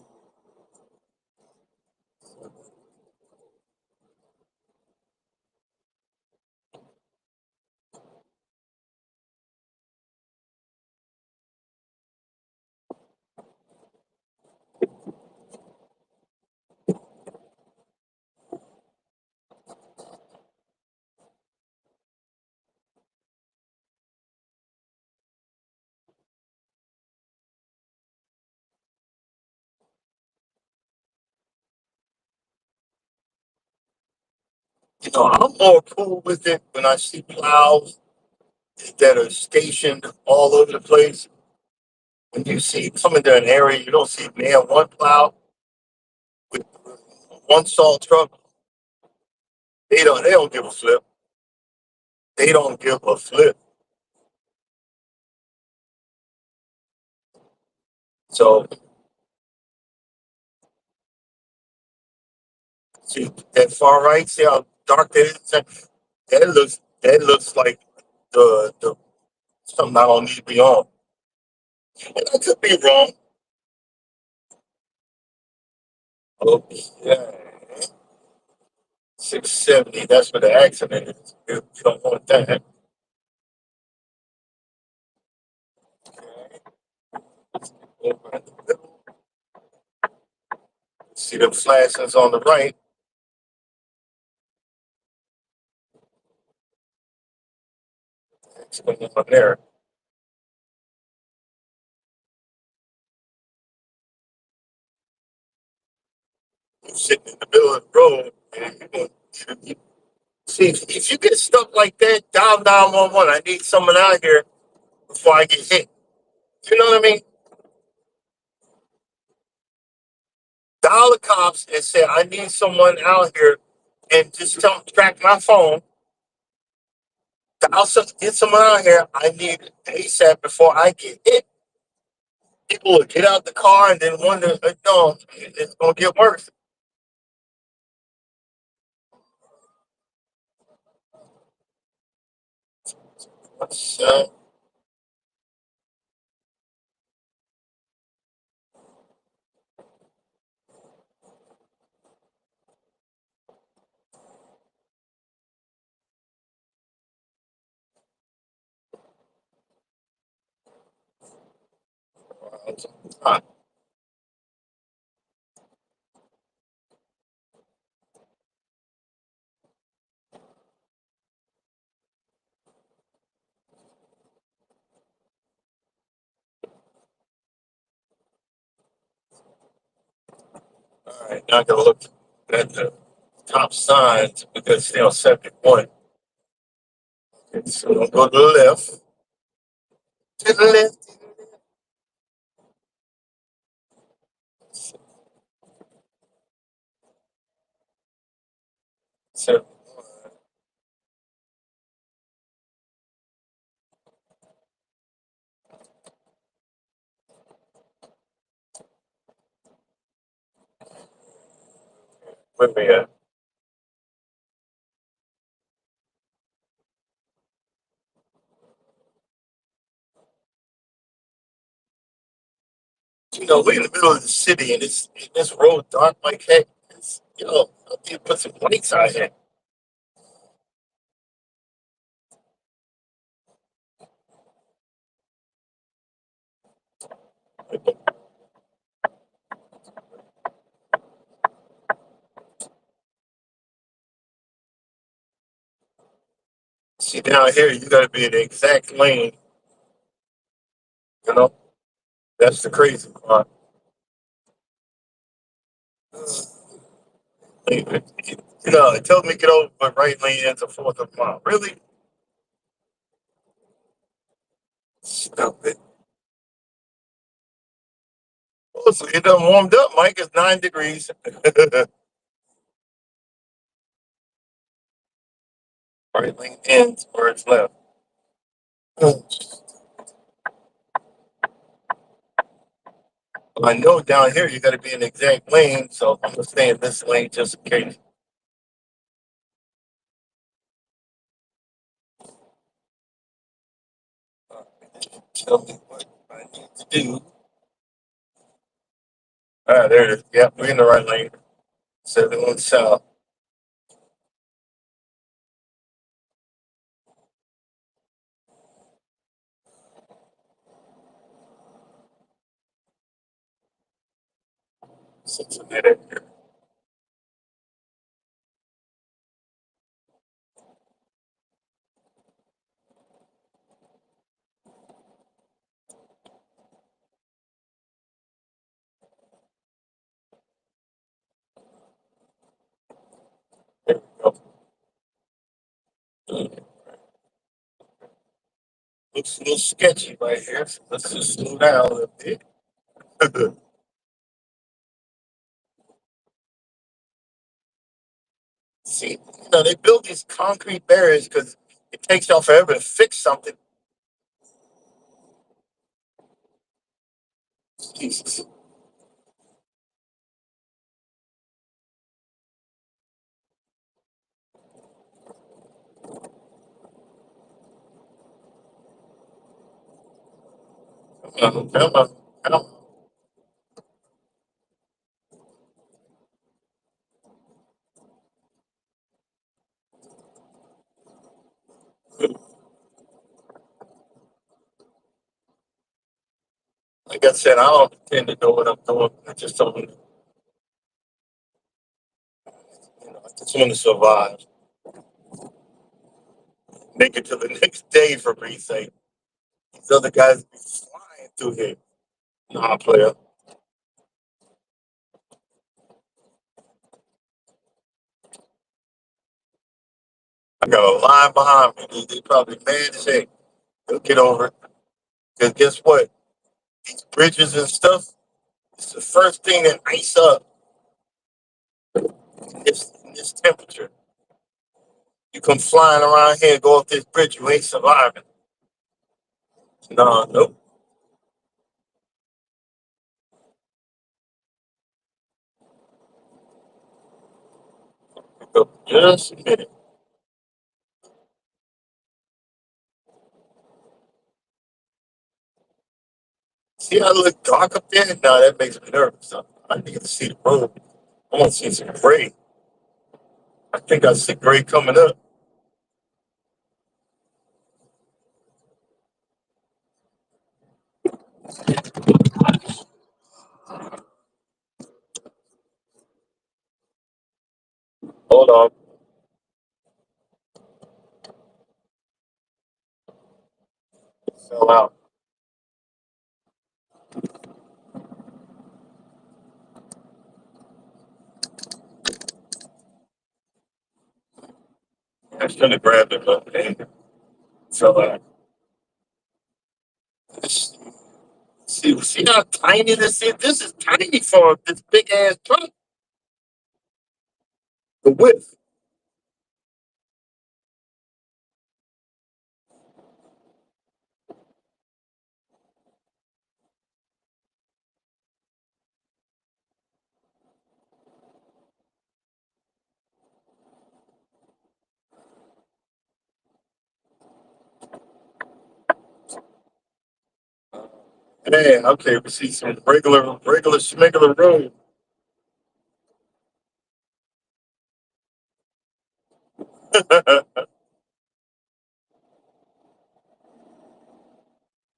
You know, I'm more cool with it when I see plows that are stationed all over the place. When you see come into an area, you don't see man one plow with one salt truck. They don't give a flip. They don't give a flip. So see that far right, see how dark that is? That looks like the something I don't need to be on. And I could be wrong. Okay. 670, that's where the accident is. You don't want that. Over in the middle. See the flashings on the right. What's going on there? You're sitting in the middle of the road. And you see, if you get stuck like that, dial 911. I need someone out here before I get hit. You know what I mean? Dial the cops and say, I need someone out here, and just tell them, track my phone. Dial some, get someone out here. I need it ASAP before I get hit. People will get out the car and then wonder, no, it's going to get worse. So, all right, now I got to look at the top signs because they're on 71. Okay, so we'll go to the left. To the left. So, where we at? You know, we're in the middle of the city and this road dark like heck. I need to put some lights out here. See, down here, you got to be in the exact lane. You know, that's the crazy part. It told me to get over my right lane into fourth of mile. Really? Stupid. Oh, so it done warmed up, Mike. It's 9 degrees. Right lane ends where it's left. I know down here you got to be in the exact lane, so I'm gonna stay in this lane just in case. Tell me what I need to do. All right, there it is. Yep, we're in the right lane. 71 south. Cincinnati. There we go. Looks a little sketchy right here. So let's just slow down a little bit. See, they build these concrete barriers because it takes y'all forever to fix something. Jesus. Come on. Come on. Like I said, I don't pretend to know what I'm doing. I just don't, I just want to survive. Make it to the next day for me sake. These other guys be flying through here. Nah, player. I got a line behind me. They probably mad as heck. They'll get over it. Because guess what? These bridges and stuff, it's the first thing that ice up in this temperature. You come flying around here and go off this bridge, you ain't surviving. No, nope. Just a minute. See how it look dark up there? No, that makes me nervous. I need to see the road. I want to see some gray. I think I see gray coming up. Hold on. Fell out. I was trying to grab it, but it fell out. See how tiny this is? This is tiny for this big ass truck. The width. Man, okay, we see some regular schmegular road.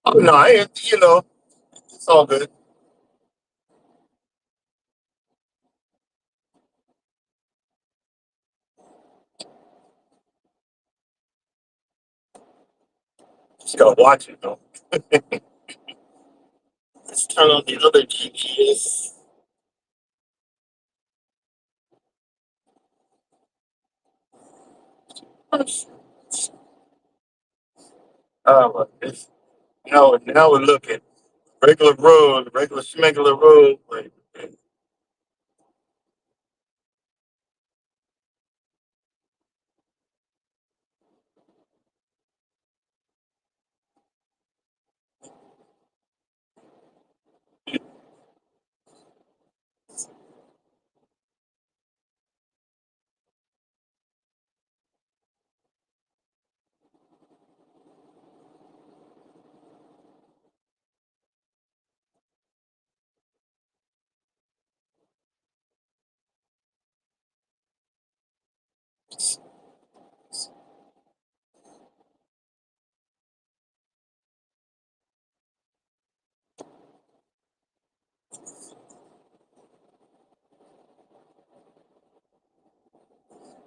Oh no, it's all good. Just gotta watch it though. Let's turn on the other GPS. It's, now we're looking. Regular road, regular schmegular road. Like,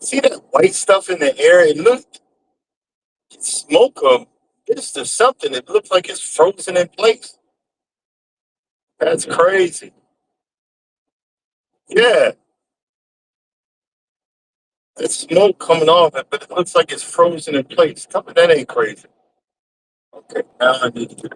see that white stuff in the air? It looks smoke this or something. It looks like it's frozen in place. That's crazy. Yeah, it's smoke coming off it, but it looks like it's frozen in place. Tell me that ain't crazy. Okay, now I need to get.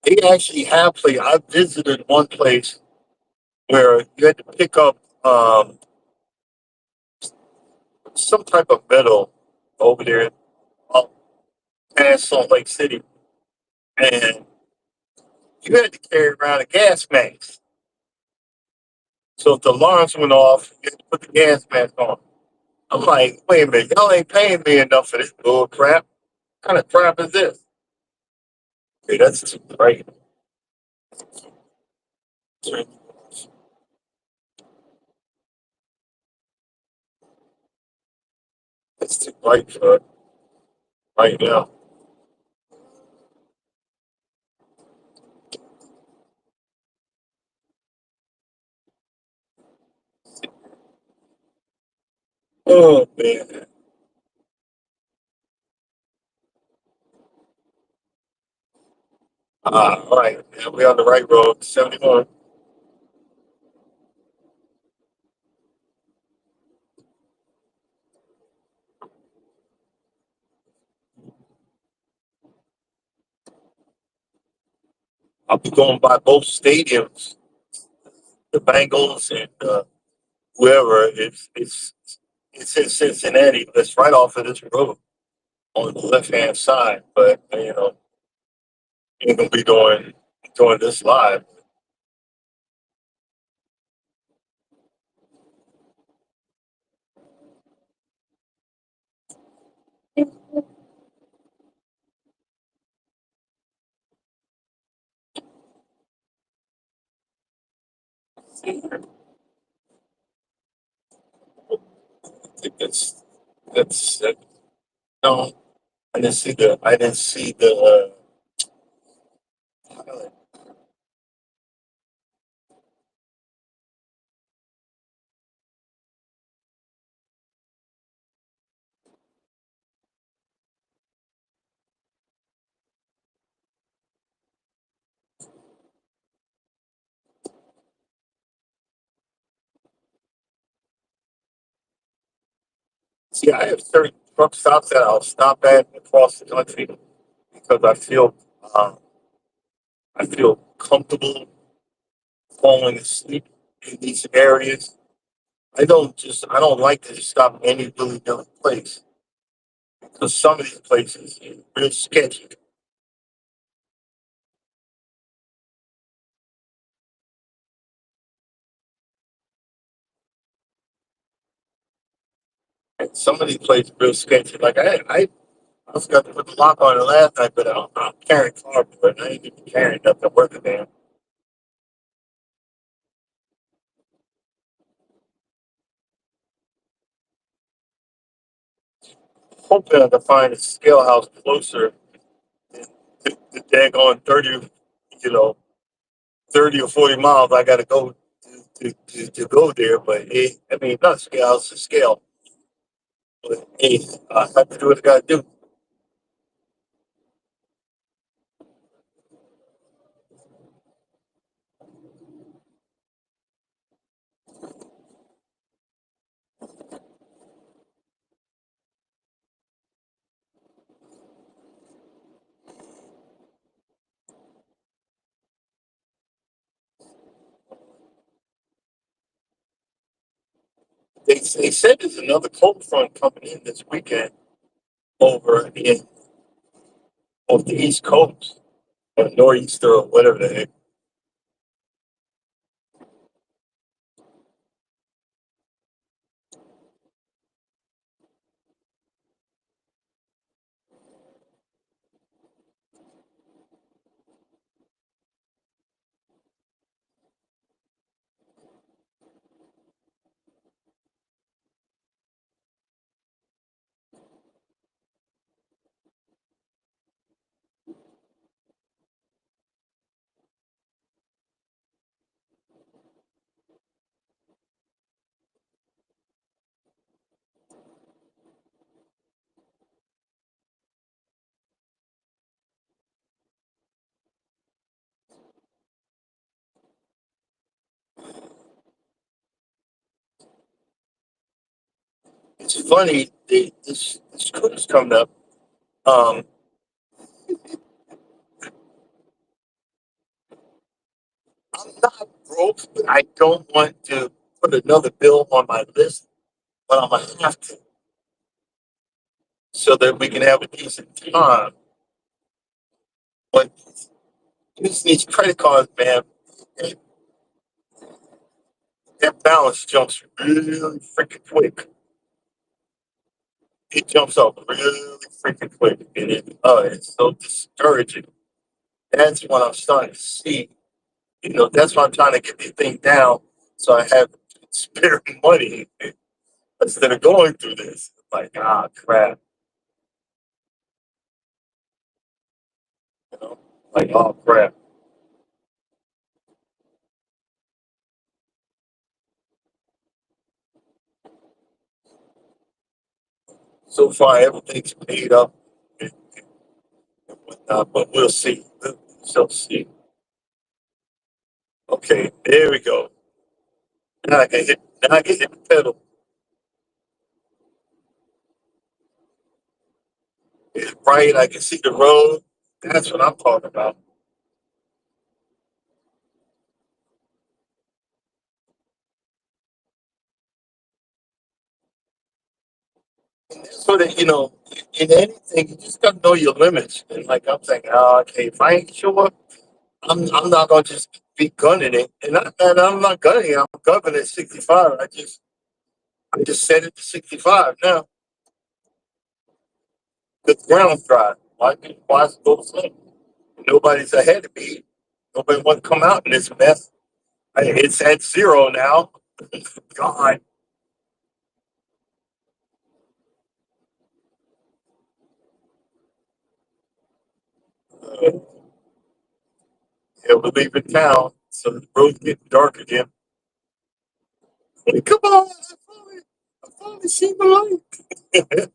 They actually have place. I visited one place where you had to pick up some type of metal over there up past Salt Lake City, and you had to carry around a gas mask. So if the alarms went off, you had to put the gas mask on. I'm like, wait a minute, y'all ain't paying me enough for this bull crap. What kind of crap is this? Okay, that's right. It's too bright for right now. Oh man. All right. Yeah, we're on the right road. 71. I'll be going by both stadiums, the Bengals and whoever. It's in Cincinnati. It's right off of this road on the left hand side. But ain't gonna be doing this live. I think that's no. I didn't see the. See, I have certain truck stops that I'll stop at across the country because um, I feel comfortable falling asleep in these areas. I don't like to just stop any willy nilly place because some of these places are real sketchy. And some of these places are real sketchy. Like I forgot to put the lock on it last night, but I'm carrying cardboard. I ain't even carrying nothing worth a damn. Hoping I can find a scale house closer than the daggone 30, you know, 30 or 40 miles I got to go to go there. But hey, I mean, not scale, it's a scale. But hey, I have to do what I got to do. They said there's another cold front coming in this weekend over in off the East Coast or Northeaster or whatever the heck. It's funny, this cruise coming up. Um, I'm not broke, but I don't want to put another bill on my list, but I'm gonna have to so that we can have a decent time. But these credit cards, man, that that balance jumps really freaking quick. It jumps up really freaking quick, and it's so discouraging. That's what I'm starting to see. That's why I'm trying to get the thing down so I have spare money instead of going through this. Like, ah, crap. You know, like, oh, crap. So far, everything's paid up and whatnot, but we'll see. We shall see. Okay, there we go. Now I can hit. Now I can hit the pedal. It's bright. I can see the road. That's what I'm talking about. So that in anything, you just gotta know your limits. And like I'm saying, okay, if I ain't sure, I'm not gonna just be gunning it. And I'm not gunning it. I'm gunning at 65. I just set it to 65 now. The ground's dry. Why is it go slow? Nobody's ahead of me. Nobody wants to come out in this mess. It's at zero now. God, yeah, we're leaving town, so the road's getting dark again. Hey, come on, I finally see the light.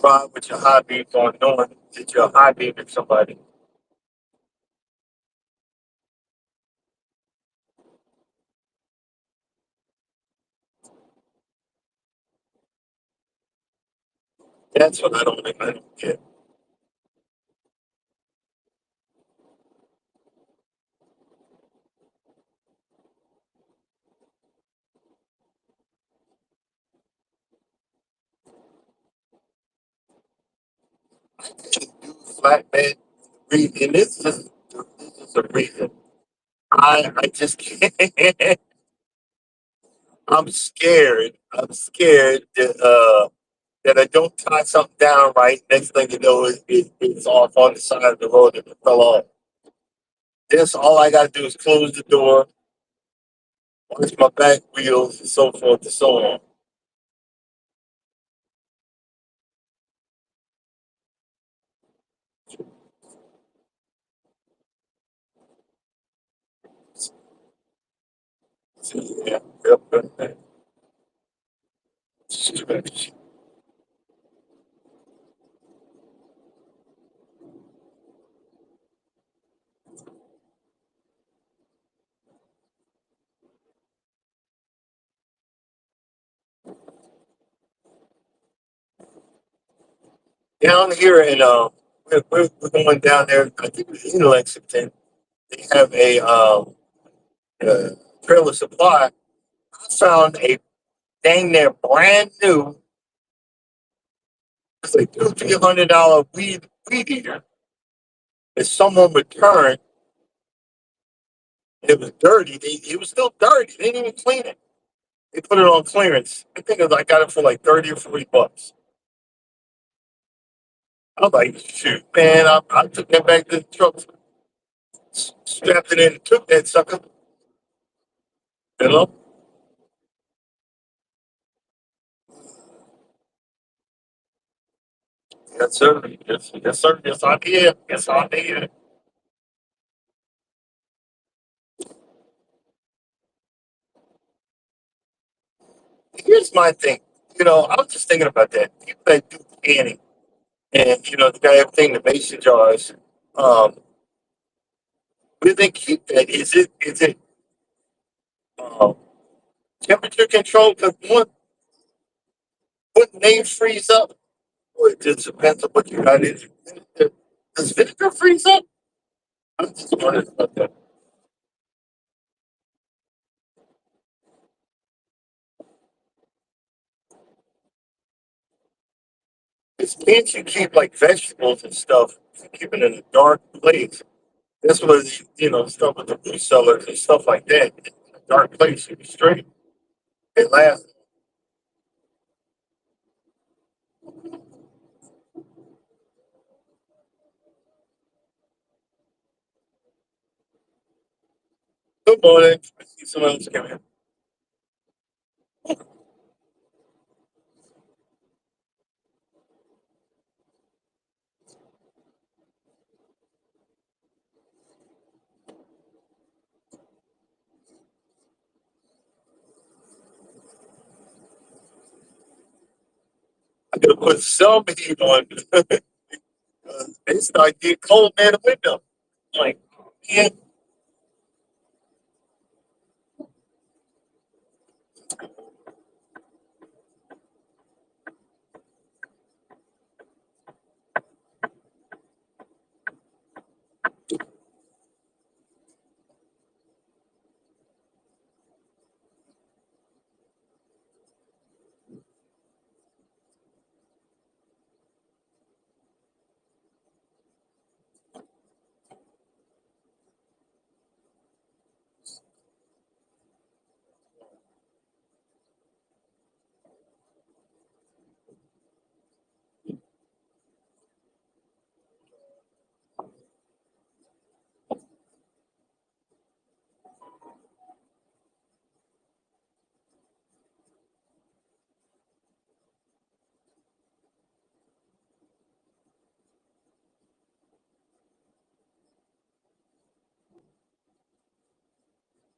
Ride with your high beams on, knowing that you're high beaming somebody. That's what I don't get. I can't do flatbed reading. This is a reason. I just can't. I'm scared. I'm scared that I don't tie something down right. Next thing you know, it's off on the side of the road and it fell off. This all I got to do is close the door, watch my back wheels, and so forth and so on. Yeah, yep, yep. Down here in we're going down there. I think it's in Lexington. They have a trailer supply. I found a dang near brand new. It's like $200-300 weed eater that someone returned. It was dirty. It was still dirty. They didn't even clean it. They put it on clearance. I think I got it for like 30 or 40 bucks. I was like, shoot, man, I took that back to the truck, strapped it in, and took that sucker. You know? Yes, sir. Yes, sir. Yes, I did. Yes, I did. Here's my thing. I was just thinking about that. People that do canning and, the guy everything in the mason jars, um, where do they keep that? Is it um, temperature control? Because wouldn't they freeze up? Well, it just depends on what you got in. Does vinegar freeze up? I'm just wondering about that. Because can't you keep like vegetables and stuff, keep it in a dark place? This was, stuff with the food sellers and stuff like that. In a dark place, you be straight. It lasts. Good morning. I see someone else coming in. I gotta put some heat on. It start getting cold near the window. Like, yeah.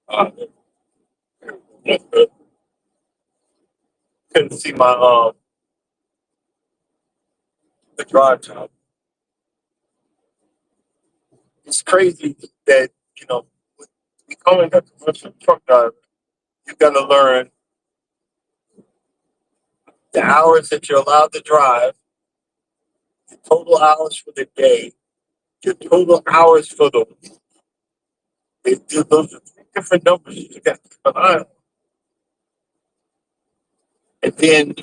Uh, couldn't see my the drive time. It's crazy that you know becoming a commercial truck driver, you got to learn the hours that you're allowed to drive, the total hours for the day, your total hours for the week. Those are three different numbers you got to keep an eye on. And then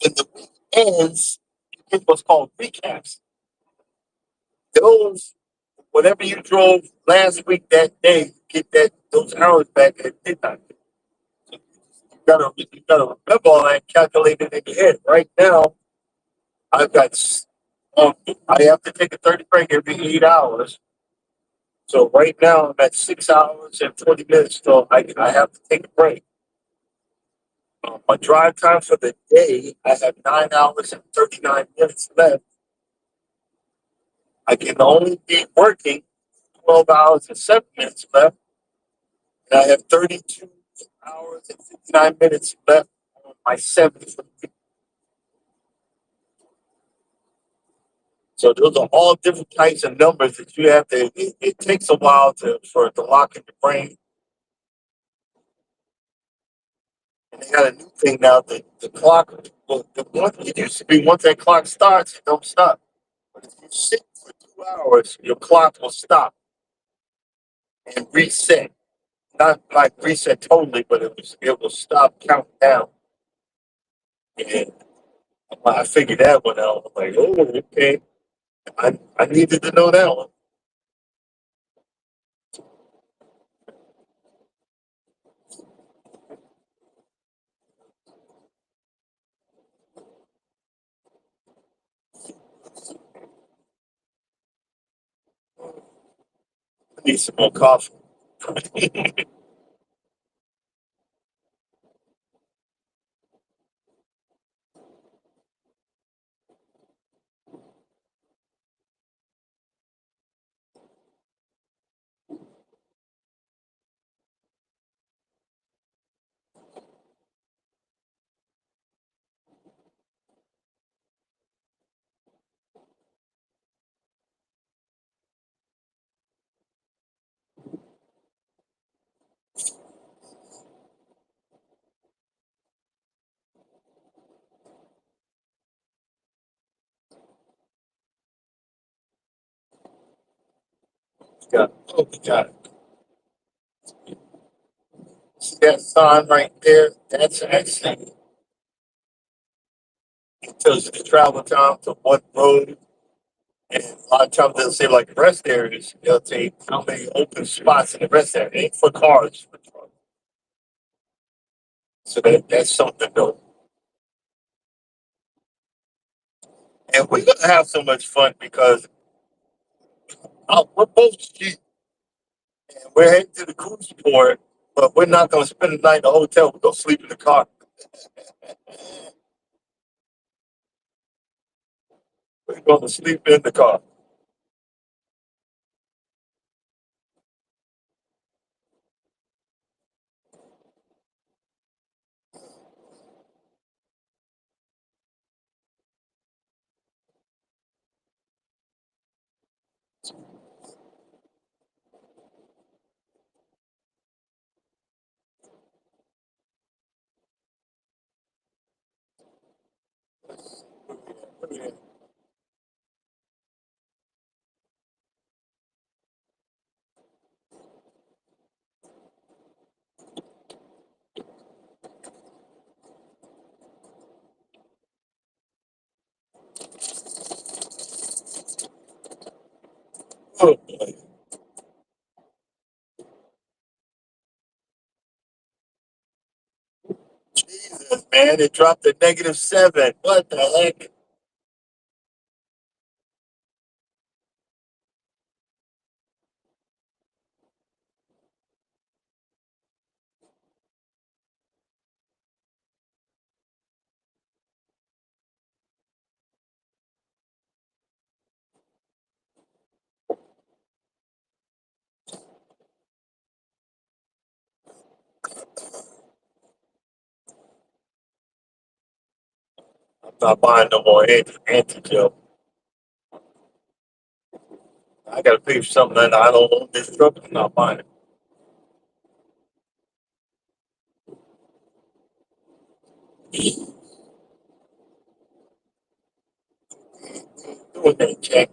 when the week ends, you get what's called recaps. Those whatever you drove last week that day, you get that those hours back at midnight. You gotta remember all that, calculate it in your head. Right now, I've got um, I have to take a 30 break every 8 hours. So right now I'm at 6 hours and 20 minutes. So I have to take a break. My drive time for the day, I have 9 hours and 39 minutes left. I can only be working 12 hours and 7 minutes left, and I have 32 hours and 59 minutes left on my 70. So those are all different types of numbers that you have to. It takes a while for it to lock in your brain. And they got a new thing now. The clock. Well, it used to be once that clock starts, it don't stop. But if you sit for 2 hours, your clock will stop and reset. Not like reset totally, but it will stop counting down. And I figured that one out. I'm like, oh, okay. I needed to know that one. I need some more coffee. God. Oh my God. See that sign right there? That's actually it tells you the travel time to what road. And a lot of times they'll say like rest areas. They'll say how many open spots in the rest area. It ain't for cars. For trucks. So that's something though. And we're gonna have so much fun because we're both cheap and we're heading to the cruise port, but we're not gonna spend the night in the hotel. We're gonna sleep in the car. We're gonna sleep in the car. Oh, Jesus, man, it dropped to -7. What the heck? I'm not buying no more anti-gel. I gotta pay for something that I don't own this truck. I'm not buying it. Doing that, Jack.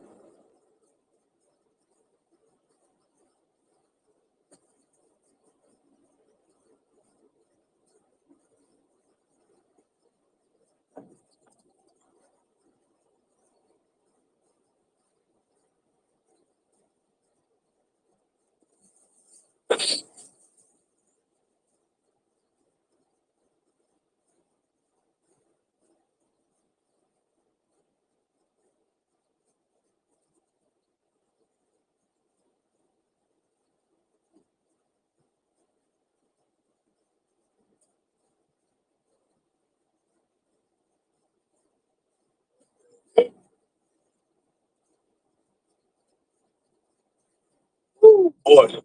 Boy,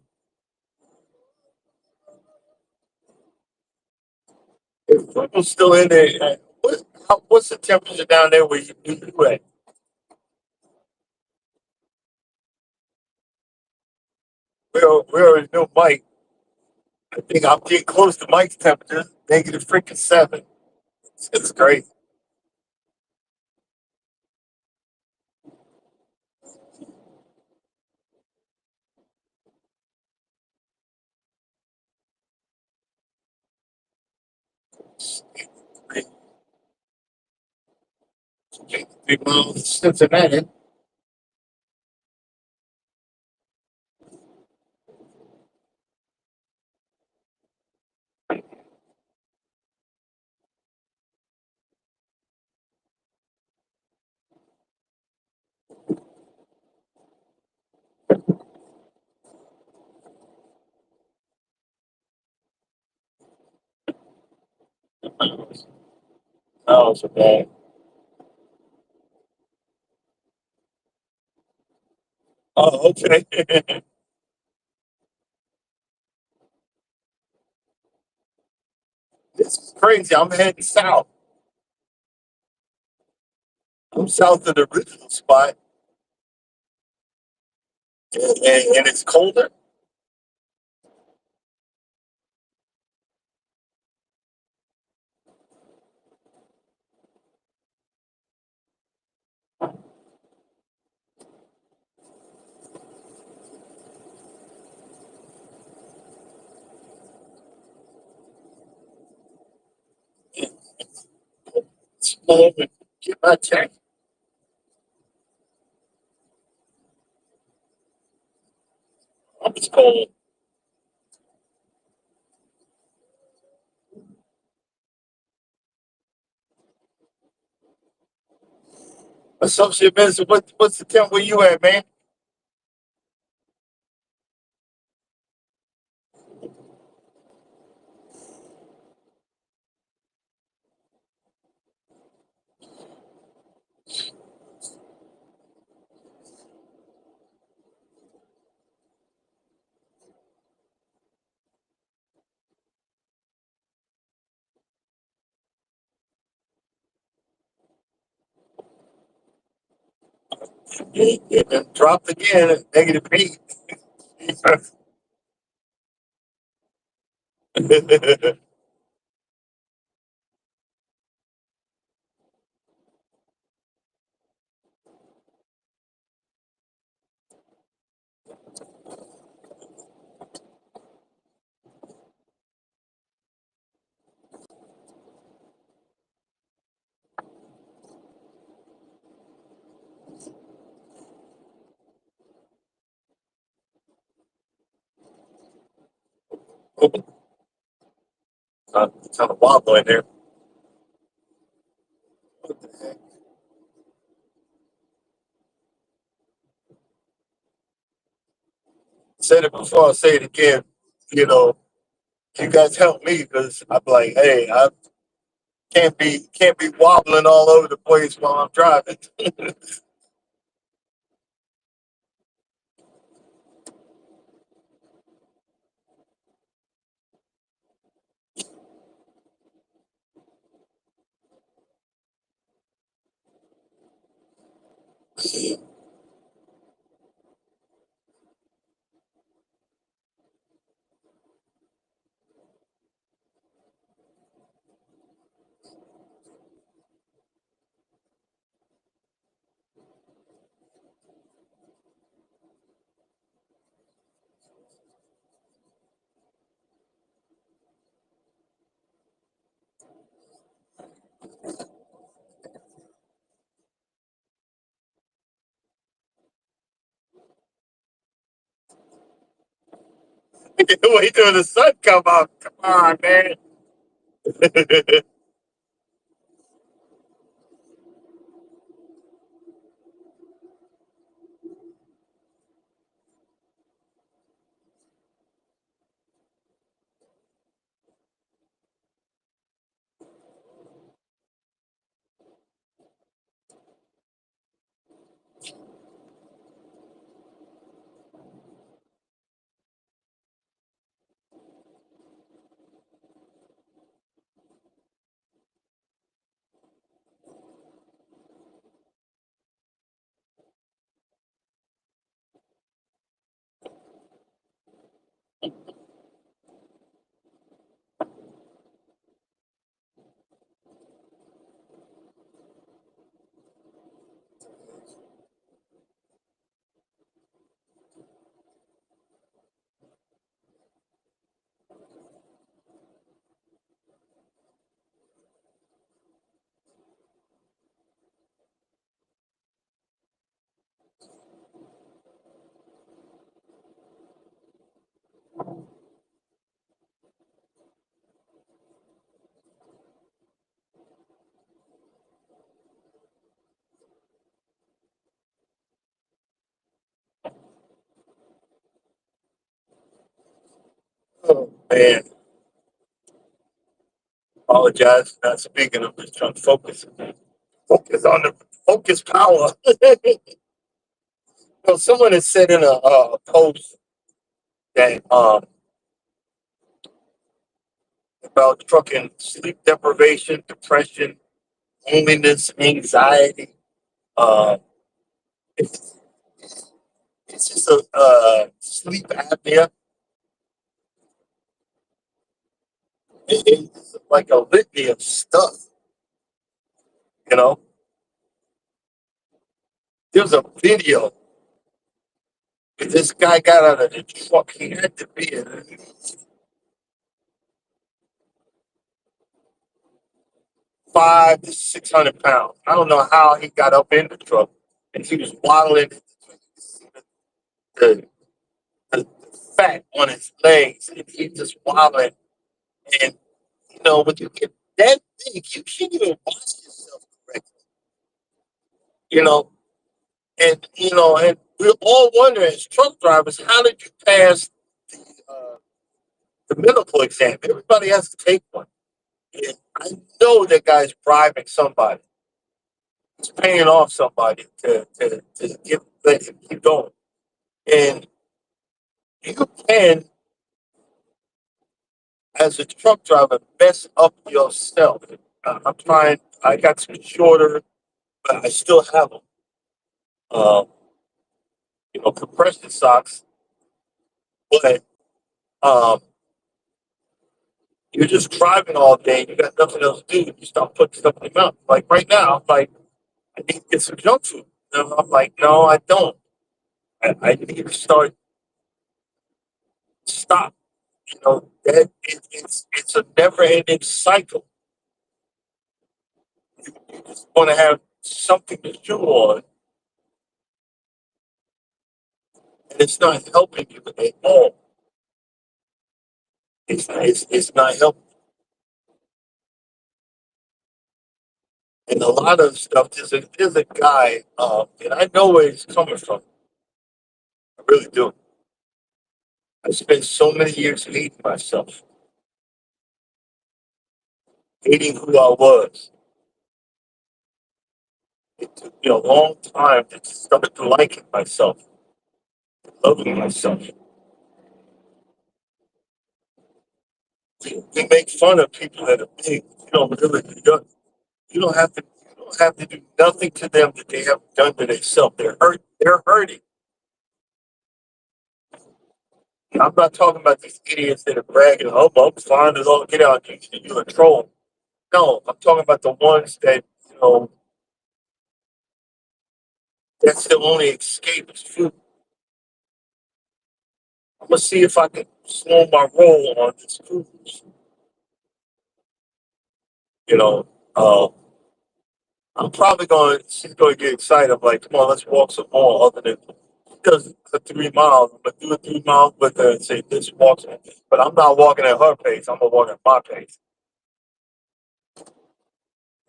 if people's still in there, what's the temperature down there where you at? We already know Mike. I think I'm getting close to Mike's temperature, -7. It's great. Three, 3 miles to Cincinnati. Oh, so bad. Oh, okay. This is crazy. I'm heading south. I'm south of the original spot, and it's colder. pull over and get my check. I'm just cold. Associate Minister, what's the temp where you at, man? It been dropped again at -8. It's kind of wild in there. What the heck? Said it before, I'll say it again. You know, you guys help me because I'm like, hey, I can't be wobbling all over the place while I'm driving. Wait till the sun come up. Come on, man. Oh man, apologize for not speaking. I'm just trying to focus. Focus on the focus power. Someone has said in a post that about trucking sleep deprivation, depression, loneliness, anxiety. Uh, it's, it's just a sleep apnea. It's like a litany of stuff. You know, there's a video. This guy got out of the truck. He had to be at least 5 to 600 pounds. I don't know how he got up in the truck, and he was waddling. The, the fat on his legs, and he just waddling. And when you get that big, you can't even wash yourself correctly. You know, and we're all wondering as truck drivers, how did you pass the uh, the medical exam? Everybody has to take one. And I know that guy's bribing somebody. He's paying off somebody to let him keep going. And you can, as a truck driver, mess up yourself. I'm trying. I got some shorter, but I still have them. Um, compression socks, but um, you're just driving all day. You got nothing else to do. You start putting stuff in your mouth. Like right now, I'm like, I need to get some junk food. And I'm like, no, I don't. I need to stop. It's a never ending cycle. You just want to have something to chew on, and it's not helping you at all. It's not helping. And a lot of stuff, there's a guy, and I know where he's coming from. I really do. I spent so many years hating myself, hating who I was. It took me a long time to start to liking myself, loving myself. We make fun of people that are big. Really, you don't have to. You don't have to do nothing to them that they haven't done to themselves. They're hurt. They're hurting. And I'm not talking about these idiots that are bragging. Oh, I'm fine as all get out. You're a troll. No, I'm talking about the ones that that's the only escape is food. I'm gonna see if I can slow my roll on this food. You know, uh, I'm probably going. She's going to get excited. I'm like, come on, let's walk some more. Other than she does the 3 miles, I'm gonna do a 3 miles with her and say this walks. But I'm not walking at her pace. I'm gonna walk at my pace.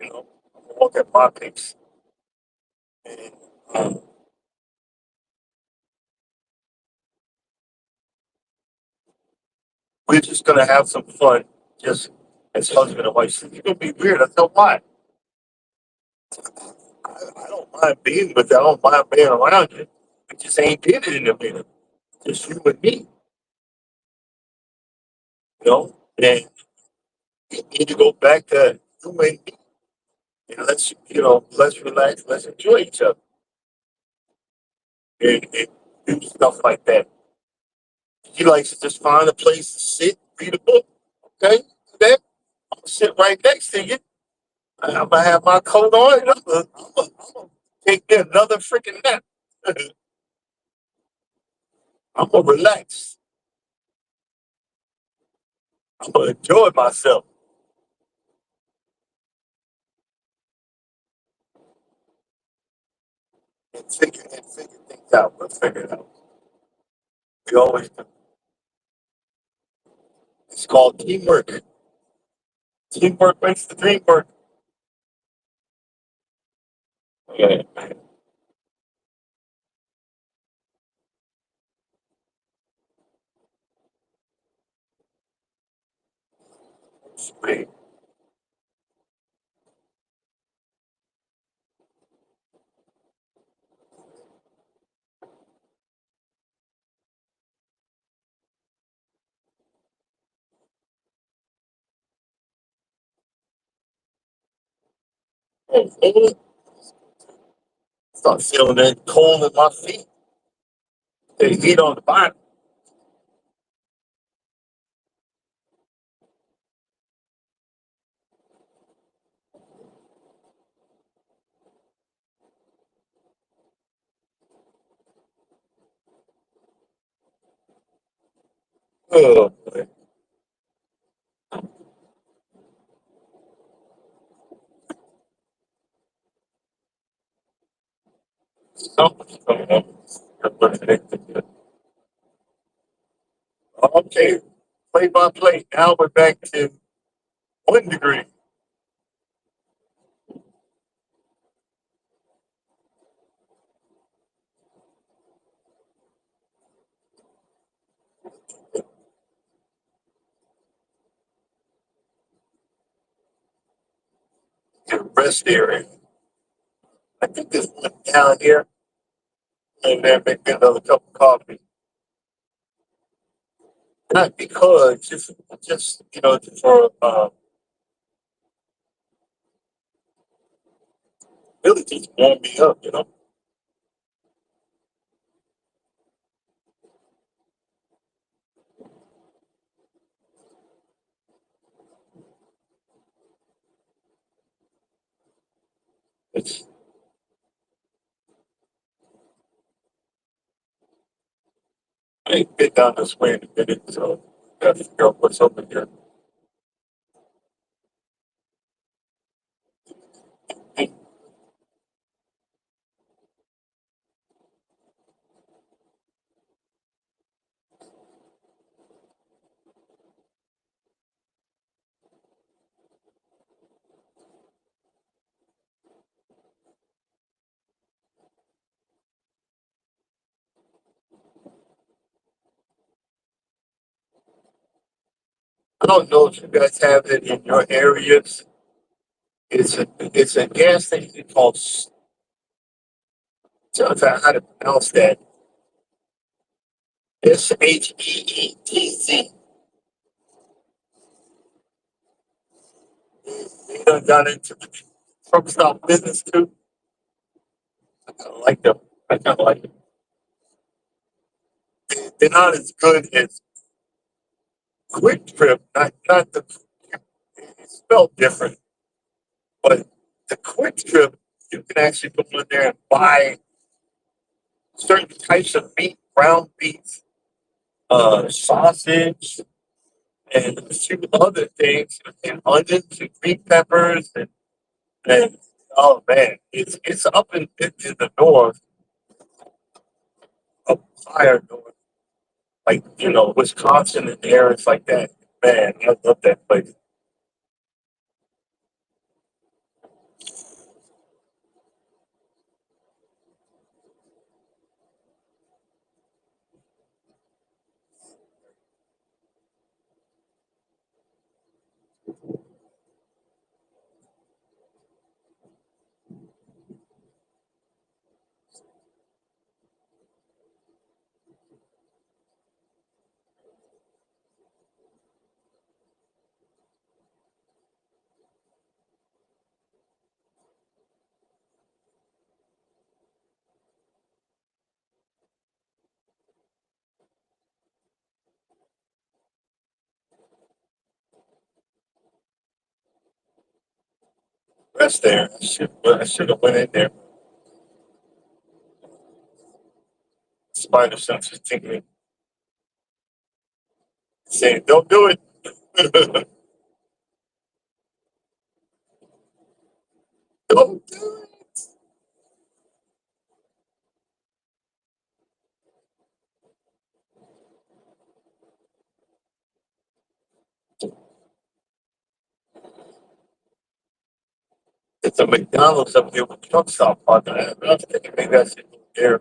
I'm gonna walk at my pace. And um, we're just gonna have some fun, just as husband and wife. It's gonna be weird. I tell why. I don't mind being with you. I don't mind being around you. I just ain't did it in a minute. Just you and me. And you need to go back to you and me. Let's relax, let's enjoy each other, and do stuff like that. He likes to just find a place to sit, read a book. Okay, then I'm gonna sit right next to you. I'm gonna have my coat on, and I'm gonna take me another freaking nap. I'm gonna relax. I'm gonna enjoy myself and figure things out. We'll figure it out. We always do. It's called teamwork. Teamwork makes the dream work. Yeah, it's great. And start feeling that cold in my feet. The heat on the bottom. Oh, boy. Something's going on. Okay, play by play. Now we're back to 1 degree. The rest area. I think there's one down here, and then maybe another cup of coffee. Not because, just for really just warm me up. It's I ain't been down this way in a minute, so gotta figure out what's over here. I don't know if you guys have it in your areas. It's a gas station called trying to figure out how to pronounce that. SHEETZ. You done got into the truck stop business too. I kind of like them. I kind of like them. They're not as good as Quick Trip. Not the it's spelled different, but the Quick Trip you can actually go in there and buy certain types of meat, ground beef, sausage, and a few other things, and onions and green peppers, and oh man, it's up in the north, up higher north, like Wisconsin and areas like that. Man, I love that place. Rest there. I should have went in there. Spider sense was tingling, saying, "Don't do it." Don't do it. It's a McDonald's up here with truck stop parking. I was thinking maybe I should go there.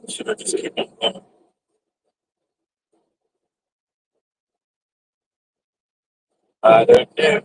Should have just keep on going. There.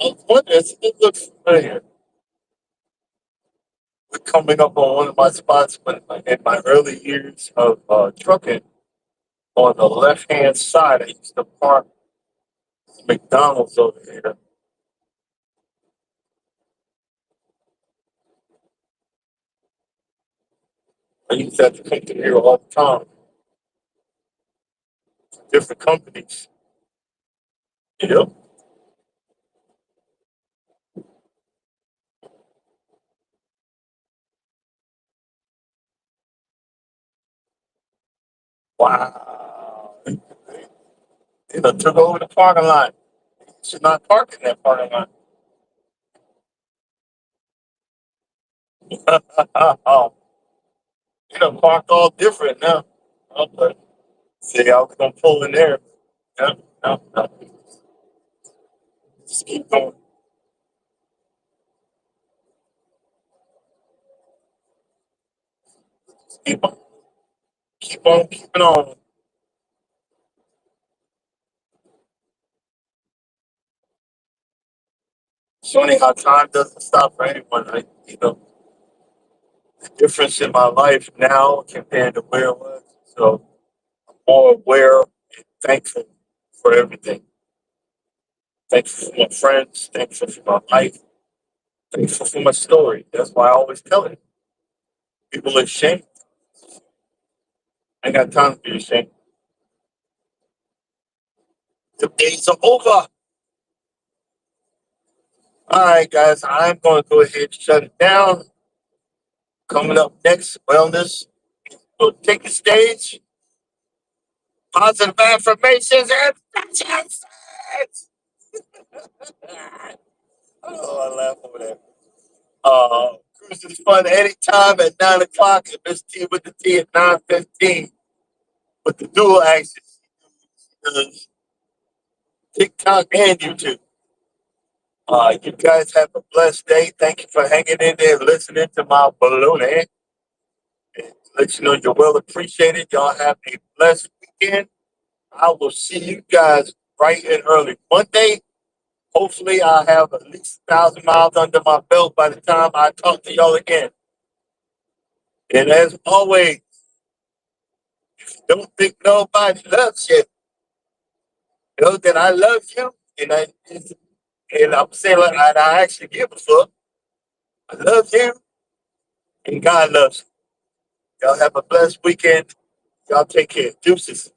Oh, what is it? Looks familiar. We're coming up on one of my spots when in my early years of trucking on the left hand side. I used to park McDonald's over here. I used to have to come to here all the time. Different companies. Yep. Wow. They done took over the parking lot. You should not park in that parking lot. Oh, you done parked all different now. Okay. See, I was gonna pull in there. No, no, no. Just keep going. Keep on, keep on, keeping on. It's funny how time doesn't stop for anyone. The difference in my life now compared to where it was. So I'm more aware and thankful for everything. Thankful for my friends, thankful for my life, thankful for my story. That's why I always tell it. People are ashamed. I ain't got time to be ashamed. The days are over. All right, guys, I'm going to go ahead and shut it down. Coming up next, wellness. We'll take the stage. Positive affirmations and fashions. Oh, I laugh over that. Cruise is fun anytime at 9 o'clock. And Miss T with the T at 9:15 with the dual axis. TikTok and YouTube. You guys have a blessed day. Thank you for hanging in there, listening to my balloon. And let you know you're well appreciated. Y'all have a blessed weekend. I will see you guys bright and early Monday. Hopefully, I'll have at least 1,000 miles under my belt by the time I talk to y'all again. And as always, don't think nobody loves you. Know that I love you, and I'm saying like I actually give a fuck. I love you, and God loves you. Y'all have a blessed weekend. Y'all take care. Deuces.